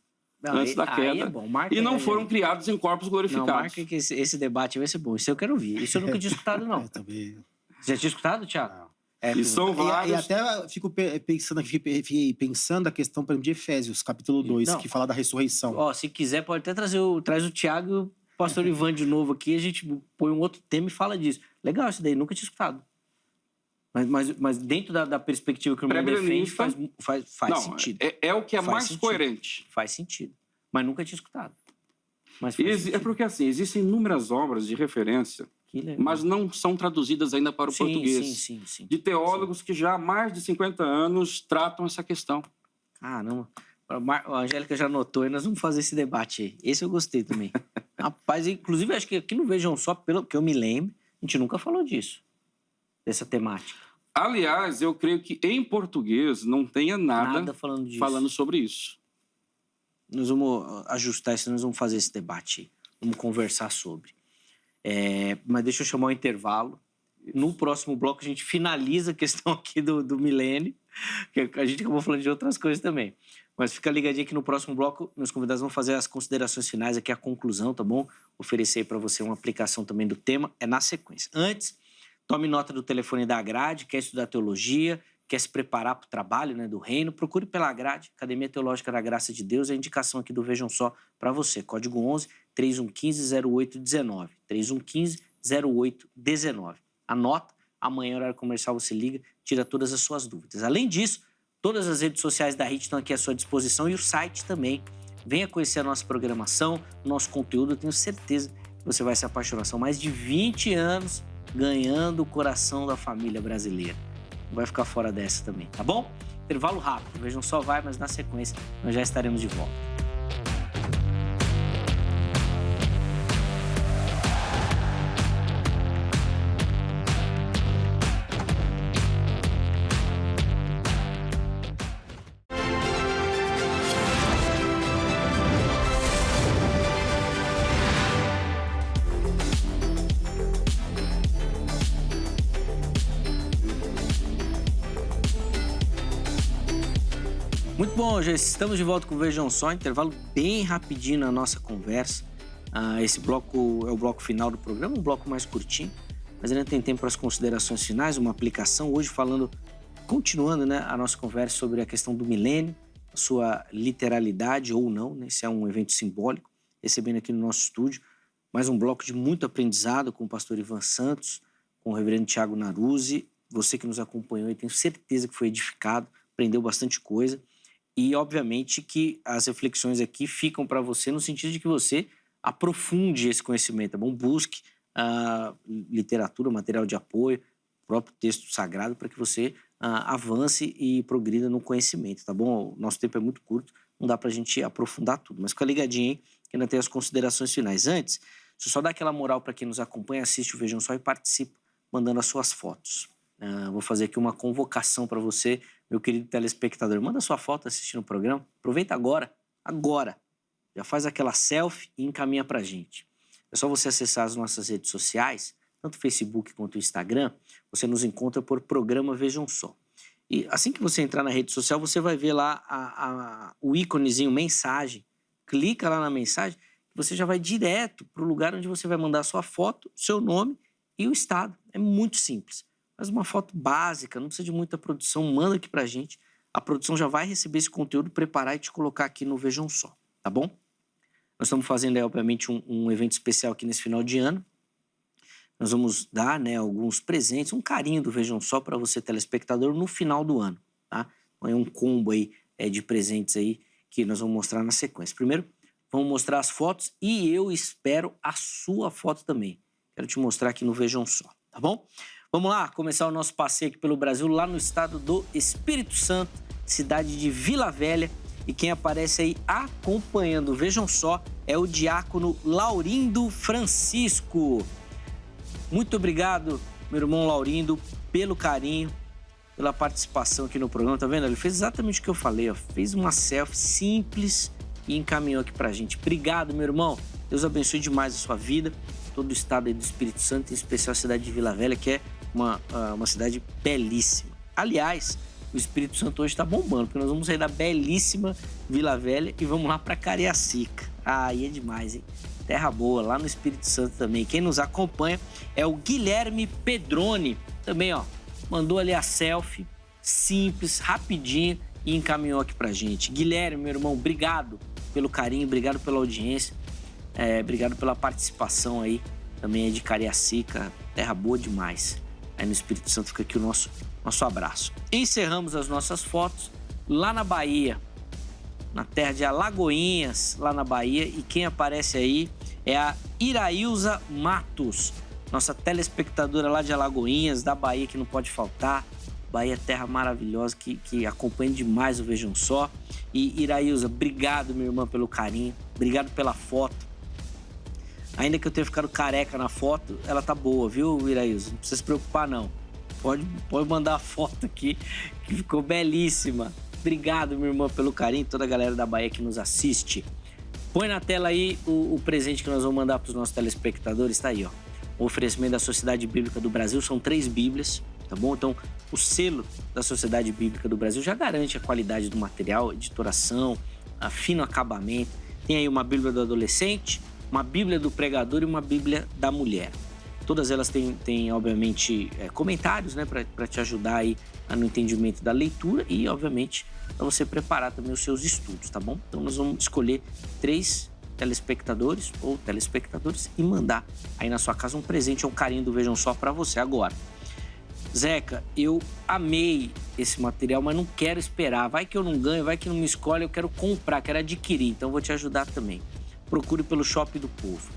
antes da queda. E não foram criados em corpos glorificados. Não, marca que esse debate vai ser bom. Isso eu quero ouvir. Isso eu nunca tinha escutado, não. Também. Já tinha escutado, Thiago? E são vários... E até fico pensando a questão, por exemplo, de Efésios, capítulo 2, que fala da ressurreição. Ó, se quiser, pode até traz o Thiago e o pastor Ivan de novo aqui, a gente põe um outro tema e fala disso. Legal isso daí, nunca tinha escutado. Mas dentro da perspectiva que o mundo defende, faz sentido. É o que é mais sentido. Coerente. Faz sentido. Mas nunca tinha escutado. Mas é porque, assim, existem inúmeras obras de referência, mas não são traduzidas ainda para o português. Sim. De teólogos que já há mais de 50 anos tratam essa questão. Caramba. A Angélica já anotou e nós vamos fazer esse debate aí. Esse eu gostei também. Rapaz, inclusive, acho que aqui no Vejam Só, pelo que eu me lembro, a gente nunca falou disso. Dessa temática. Aliás, eu creio que em português não tenha nada falando sobre isso. Nós vamos ajustar isso, nós vamos fazer esse debate aí. Vamos conversar sobre. Mas deixa eu chamar o intervalo. No próximo bloco a gente finaliza a questão aqui do milênio, que a gente acabou falando de outras coisas também. Mas fica ligadinho que no próximo bloco meus convidados vão fazer as considerações finais aqui, a conclusão, tá bom? Oferecer aí para você uma aplicação também do tema, é na sequência. Antes, tome nota do telefone da grade, quer estudar teologia, quer se preparar para o trabalho, né, do reino, procure pela grade, Academia Teológica da Graça de Deus, é a indicação aqui do Vejam Só para você. Código 11 3115 0819. 3115 0819. Anota, amanhã, horário comercial, você liga, tira todas as suas dúvidas. Além disso, todas as redes sociais da RIT estão aqui à sua disposição e o site também. Venha conhecer a nossa programação, o nosso conteúdo, eu tenho certeza que você vai se apaixonar. São mais de 20 anos ganhando o coração da família brasileira. Não vai ficar fora dessa também, tá bom? Intervalo rápido, Vejam Só vai, mas na sequência nós já estaremos de volta. Muito bom, já estamos de volta com o Vejam Só, intervalo bem rapidinho na nossa conversa. Esse bloco é o bloco final do programa, um bloco mais curtinho, mas ainda tem tempo para as considerações finais, uma aplicação. Hoje continuando, né, a nossa conversa sobre a questão do milênio, a sua literalidade ou não, né? Esse é um evento simbólico, recebendo aqui no nosso estúdio mais um bloco de muito aprendizado com o pastor Ivan Santos, com o reverendo Thiago Naruzzi. Você que nos acompanhou, eu tenho certeza que foi edificado, aprendeu bastante coisa. E, obviamente, que as reflexões aqui ficam para você no sentido de que você aprofunde esse conhecimento, tá bom? Busque literatura, material de apoio, próprio texto sagrado, para que você avance e progrida no conhecimento, tá bom? O nosso tempo é muito curto, não dá para a gente aprofundar tudo. Mas fica ligadinho, hein? Que ainda tem as considerações finais. Antes, se só dá aquela moral para quem nos acompanha, assiste o Vejam Só e participa, mandando as suas fotos. Vou fazer aqui uma convocação para você, meu querido telespectador. Manda sua foto assistindo o programa. Aproveita agora. Já faz aquela selfie e encaminha para a gente. É só você acessar as nossas redes sociais, tanto o Facebook quanto o Instagram. Você nos encontra por Programa Vejam Só. E assim que você entrar na rede social, você vai ver lá o íconezinho mensagem. Clica lá na mensagem, você já vai direto para o lugar onde você vai mandar a sua foto, seu nome e o estado. É muito simples. Faz uma foto básica, não precisa de muita produção, manda aqui pra gente. A produção já vai receber esse conteúdo, preparar e te colocar aqui no Vejam Só, tá bom? Nós estamos fazendo, obviamente, um evento especial aqui nesse final de ano. Nós vamos dar, né, alguns presentes, um carinho do Vejam Só para você, telespectador, no final do ano, tá? Então, é um combo aí de presentes aí que nós vamos mostrar na sequência. Primeiro, vamos mostrar as fotos e eu espero a sua foto também. Quero te mostrar aqui no Vejam Só, tá bom? Vamos lá, começar o nosso passeio aqui pelo Brasil, lá no estado do Espírito Santo, cidade de Vila Velha. E quem aparece aí acompanhando, Vejam Só, é o diácono Laurindo Francisco. Muito obrigado, meu irmão Laurindo, pelo carinho, pela participação aqui no programa. Tá vendo? Ele fez exatamente o que eu falei, ó. Fez uma selfie simples e encaminhou aqui pra gente. Obrigado, meu irmão. Deus abençoe demais a sua vida, todo o estado aí do Espírito Santo, em especial a cidade de Vila Velha, que é uma cidade belíssima. Aliás, o Espírito Santo hoje está bombando, porque nós vamos sair da belíssima Vila Velha e vamos lá para Cariacica. Aí é demais, hein? Terra boa, lá no Espírito Santo também. Quem nos acompanha é o Guilherme Pedroni. Também, ó, mandou ali a selfie, simples, rapidinho, e encaminhou aqui pra gente. Guilherme, meu irmão, obrigado pelo carinho, obrigado pela audiência, obrigado pela participação aí, também é de Cariacica, terra boa demais. Aí no Espírito Santo fica aqui o nosso abraço. Encerramos as nossas fotos lá na Bahia, na terra de Alagoinhas, lá na Bahia, e quem aparece aí é a Irailza Matos, nossa telespectadora lá de Alagoinhas, da Bahia, que não pode faltar. Bahia é terra maravilhosa, que acompanha demais o Vejam Só. E Irailza, obrigado, minha irmã, pelo carinho, obrigado pela foto. Ainda que eu tenha ficado careca na foto, ela tá boa, viu, Irailza? Não precisa se preocupar, não. Pode mandar a foto aqui, que ficou belíssima. Obrigado, minha irmã, pelo carinho, toda a galera da Bahia que nos assiste. Põe na tela aí o presente que nós vamos mandar para os nossos telespectadores, tá aí, ó. O oferecimento da Sociedade Bíblica do Brasil, são 3 Bíblias, tá bom? Então, o selo da Sociedade Bíblica do Brasil já garante a qualidade do material, editoração, fino acabamento. Tem aí uma Bíblia do adolescente, uma Bíblia do pregador e uma Bíblia da mulher. Todas elas têm obviamente, comentários, né, para te ajudar aí no entendimento da leitura e, obviamente, para você preparar também os seus estudos, tá bom? Então, nós vamos escolher 3 telespectadores ou telespectadores e mandar aí na sua casa um presente ou um carinho do Vejam Só para você agora. Zeca, eu amei esse material, mas não quero esperar. Vai que eu não ganho, vai que não me escolhe, eu quero comprar, quero adquirir, então vou te ajudar também. Procure pelo Shopping do Povo.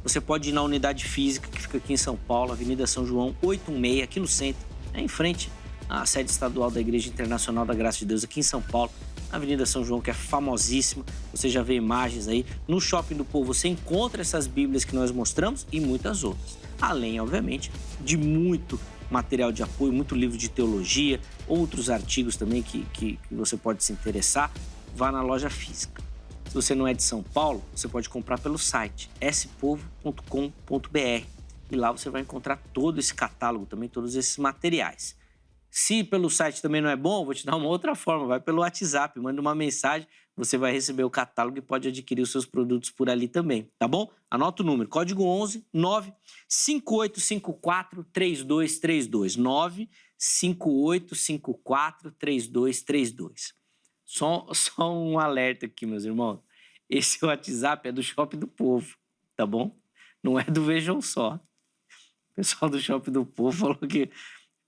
Você pode ir na unidade física que fica aqui em São Paulo, Avenida São João, 816, aqui no centro, em frente à sede estadual da Igreja Internacional da Graça de Deus, aqui em São Paulo, na Avenida São João, que é famosíssima. Você já vê imagens aí. No Shopping do Povo você encontra essas Bíblias que nós mostramos e muitas outras. Além, obviamente, de muito material de apoio, muito livro de teologia, outros artigos também que você pode se interessar. Vá na loja física. Se você não é de São Paulo, você pode comprar pelo site spovo.com.br e lá você vai encontrar todo esse catálogo também, todos esses materiais. Se pelo site também não é bom, vou te dar uma outra forma, vai pelo WhatsApp, manda uma mensagem, você vai receber o catálogo e pode adquirir os seus produtos por ali também, tá bom? Anota o número, código 11 95854 3232, 95854 3232. Só um alerta aqui, meus irmãos. Esse WhatsApp é do Shopping do Povo, tá bom? Não é do Vejam Só. O pessoal do Shopping do Povo falou que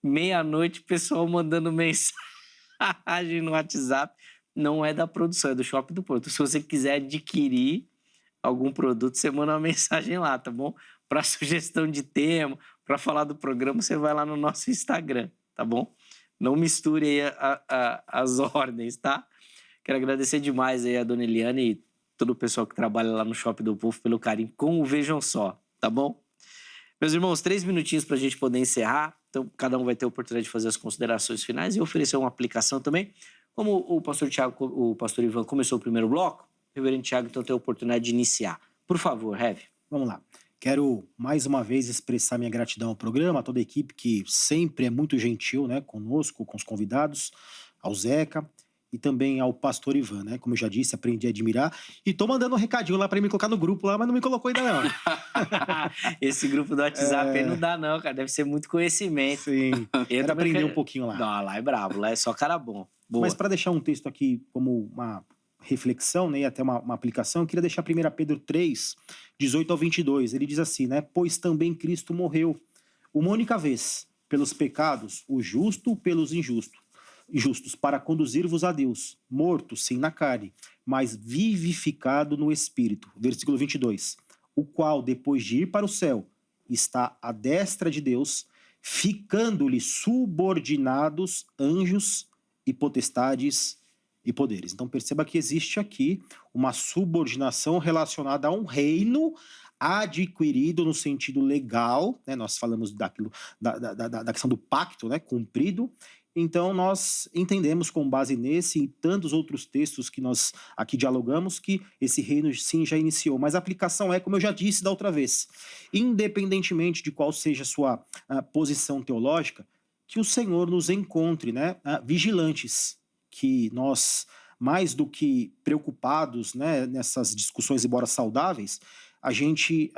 meia-noite o pessoal mandando mensagem no WhatsApp. Não é da produção, é do Shopping do Povo. Então, se você quiser adquirir algum produto, você manda uma mensagem lá, tá bom? Para sugestão de tema, para falar do programa, você vai lá no nosso Instagram, tá bom? Não misture aí as ordens, tá? Quero agradecer demais aí a dona Eliane e todo o pessoal que trabalha lá no Shopping do Povo pelo carinho com o Vejam Só, tá bom? Meus irmãos, 3 minutinhos para a gente poder encerrar. Então, cada um vai ter a oportunidade de fazer as considerações finais e oferecer uma aplicação também. Como o pastor Tiago, o pastor Ivan começou o primeiro bloco, o reverendo Tiago então tem a oportunidade de iniciar. Por favor, Rev. Vamos lá. Quero mais uma vez expressar minha gratidão ao programa, a toda a equipe que sempre é muito gentil, né, conosco, com os convidados, ao Zeca e também ao pastor Ivan, né? Como eu já disse, aprendi a admirar. E tô mandando um recadinho lá para me colocar no grupo lá, mas não me colocou ainda não. Esse grupo do WhatsApp aí não dá não, cara. Deve ser muito conhecimento. Sim, quero aprender um pouquinho lá. Não, lá é brabo, lá é só cara bom. Boa. Mas para deixar um texto aqui como uma reflexão, né, e até uma aplicação, eu queria deixar 1 Pedro 3, 18 ao 22. Ele diz assim, né? Pois também Cristo morreu uma única vez pelos pecados, o justo pelos injustos, para conduzir-vos a Deus, morto, sim, na carne, mas vivificado no Espírito. Versículo 22. O qual, depois de ir para o céu, está à destra de Deus, ficando-lhe subordinados anjos e potestades e poderes. Então perceba que existe aqui uma subordinação relacionada a um reino adquirido no sentido legal, né? Nós falamos da questão do pacto, né? Cumprido. Então nós entendemos com base nesse e tantos outros textos que nós aqui dialogamos que esse reino sim já iniciou. Mas a aplicação é, como eu já disse da outra vez, independentemente de qual seja a sua posição teológica, que o Senhor nos encontre, né, vigilantes, que nós, mais do que preocupados, né, nessas discussões, embora saudáveis, a gente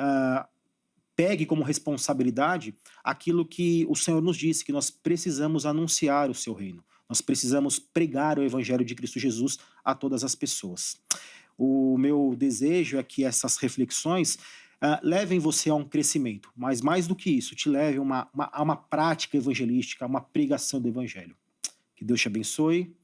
pegue como responsabilidade aquilo que o Senhor nos disse, que nós precisamos anunciar o seu reino. Nós precisamos pregar o evangelho de Cristo Jesus a todas as pessoas. O meu desejo é que essas reflexões levem você a um crescimento, mas mais do que isso, te leve a uma prática evangelística, a uma pregação do evangelho. Que Deus te abençoe.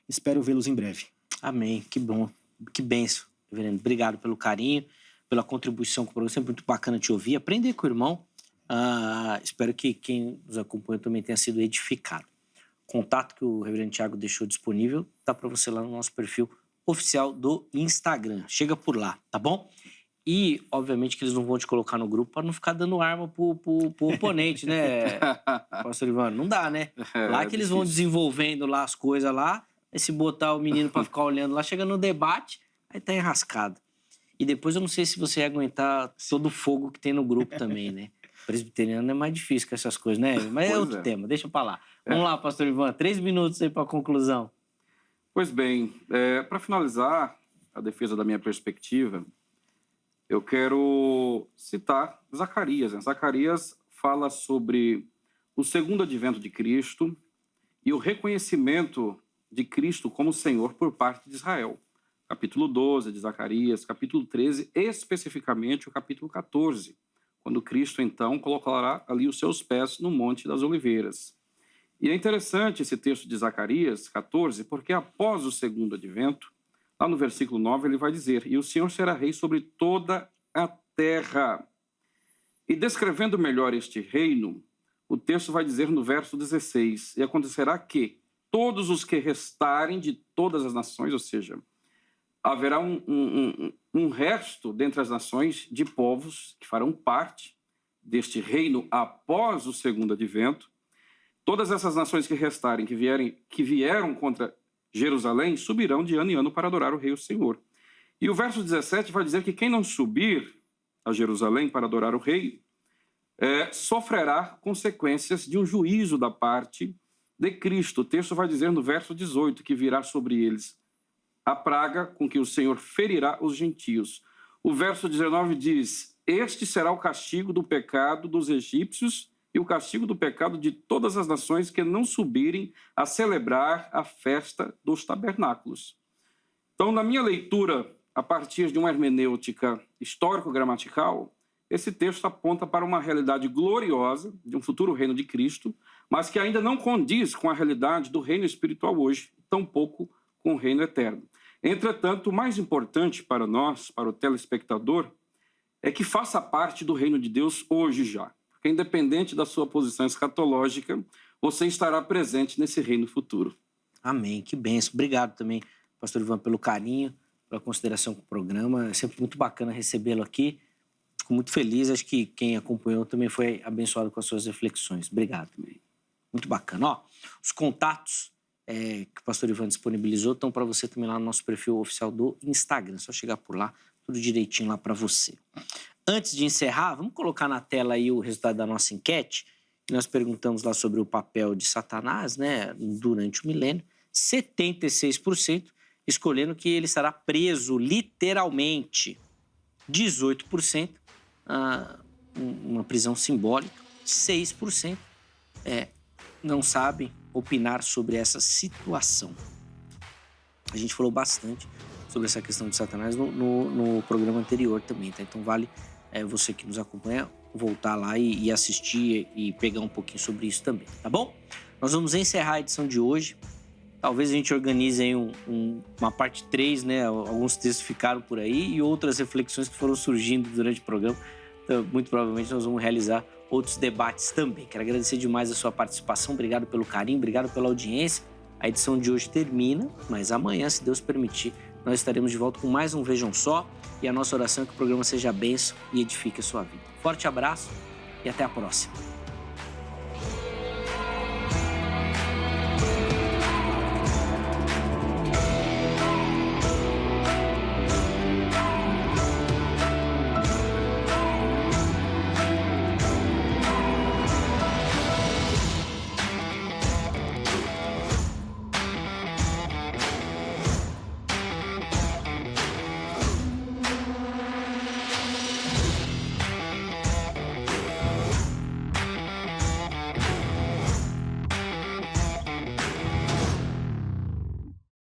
Espero vê-los em breve. Amém. Que bom. Que bênção, reverendo. Obrigado pelo carinho, pela contribuição com o programa. Sempre muito bacana te ouvir. Aprender com o irmão. Espero que quem nos acompanha também tenha sido edificado. O contato que o reverendo Tiago deixou disponível está para você lá no nosso perfil oficial do Instagram. Chega por lá, tá bom? E, obviamente, que eles não vão te colocar no grupo para não ficar dando arma pro oponente, né, pastor Ivan? Não dá, né? Lá que eles vão desenvolvendo lá as coisas lá, aí se botar o menino para ficar olhando lá, chega no debate, aí tá enrascado. E depois eu não sei se você ia aguentar todo o fogo que tem no grupo também, né? Presbiteriano é mais difícil com essas coisas, né? Mas é outro tema, deixa pra lá. Vamos lá, pastor Ivan, 3 minutos aí para a conclusão. Pois bem, para finalizar a defesa da minha perspectiva, eu quero citar Zacarias. Zacarias fala sobre o segundo advento de Cristo e o reconhecimento de Cristo como Senhor por parte de Israel. Capítulo 12 de Zacarias, capítulo 13, especificamente o capítulo 14, quando Cristo, então, colocará ali os seus pés no Monte das Oliveiras. E é interessante esse texto de Zacarias 14, porque após o segundo advento, lá no versículo 9, ele vai dizer: e o Senhor será rei sobre toda a terra. E descrevendo melhor este reino, o texto vai dizer no verso 16: e acontecerá que todos os que restarem de todas as nações, ou seja, haverá um resto dentre as nações de povos que farão parte deste reino após o segundo advento. Todas essas nações que restarem, que vieram contra Jerusalém, subirão de ano em ano para adorar o Rei, o Senhor. E o verso 17 vai dizer que quem não subir a Jerusalém para adorar o Rei, sofrerá consequências de um juízo da parte de Cristo. O texto vai dizer no verso 18 que virá sobre eles a praga com que o Senhor ferirá os gentios. O verso 19 diz: este será o castigo do pecado dos egípcios e o castigo do pecado de todas as nações que não subirem a celebrar a festa dos tabernáculos. Então, na minha leitura, a partir de uma hermenêutica histórico-gramatical, esse texto aponta para uma realidade gloriosa de um futuro reino de Cristo, mas que ainda não condiz com a realidade do reino espiritual hoje, tampouco com o reino eterno. Entretanto, o mais importante para nós, para o telespectador, é que faça parte do reino de Deus hoje já. Porque independente da sua posição escatológica, você estará presente nesse reino futuro. Amém, que bênção. Obrigado também, pastor Ivan, pelo carinho, pela consideração com o programa. É sempre muito bacana recebê-lo aqui. Fico muito feliz, acho que quem acompanhou também foi abençoado com as suas reflexões. Obrigado também. Muito bacana. Ó, os contatos que o pastor Ivan disponibilizou estão para você também lá no nosso perfil oficial do Instagram. É só chegar por lá, tudo direitinho lá para você. Antes de encerrar, vamos colocar na tela aí o resultado da nossa enquete. Nós perguntamos lá sobre o papel de Satanás, né, durante o milênio. 76% escolhendo que ele estará preso literalmente. 18% uma prisão simbólica. 6% não sabem opinar sobre essa situação. A gente falou bastante sobre essa questão de Satanás no programa anterior também, tá? Então vale você que nos acompanha voltar lá e assistir e pegar um pouquinho sobre isso também, tá bom? Nós vamos encerrar a edição de hoje. Talvez a gente organize aí uma parte 3, né? Alguns textos ficaram por aí e outras reflexões que foram surgindo durante o programa. Então, muito provavelmente nós vamos realizar outros debates também. Quero agradecer demais a sua participação. Obrigado pelo carinho, obrigado pela audiência. A edição de hoje termina, mas amanhã, se Deus permitir, nós estaremos de volta com mais um Vejam Só. E a nossa oração é que o programa seja bênção e edifique a sua vida. Forte abraço e até a próxima.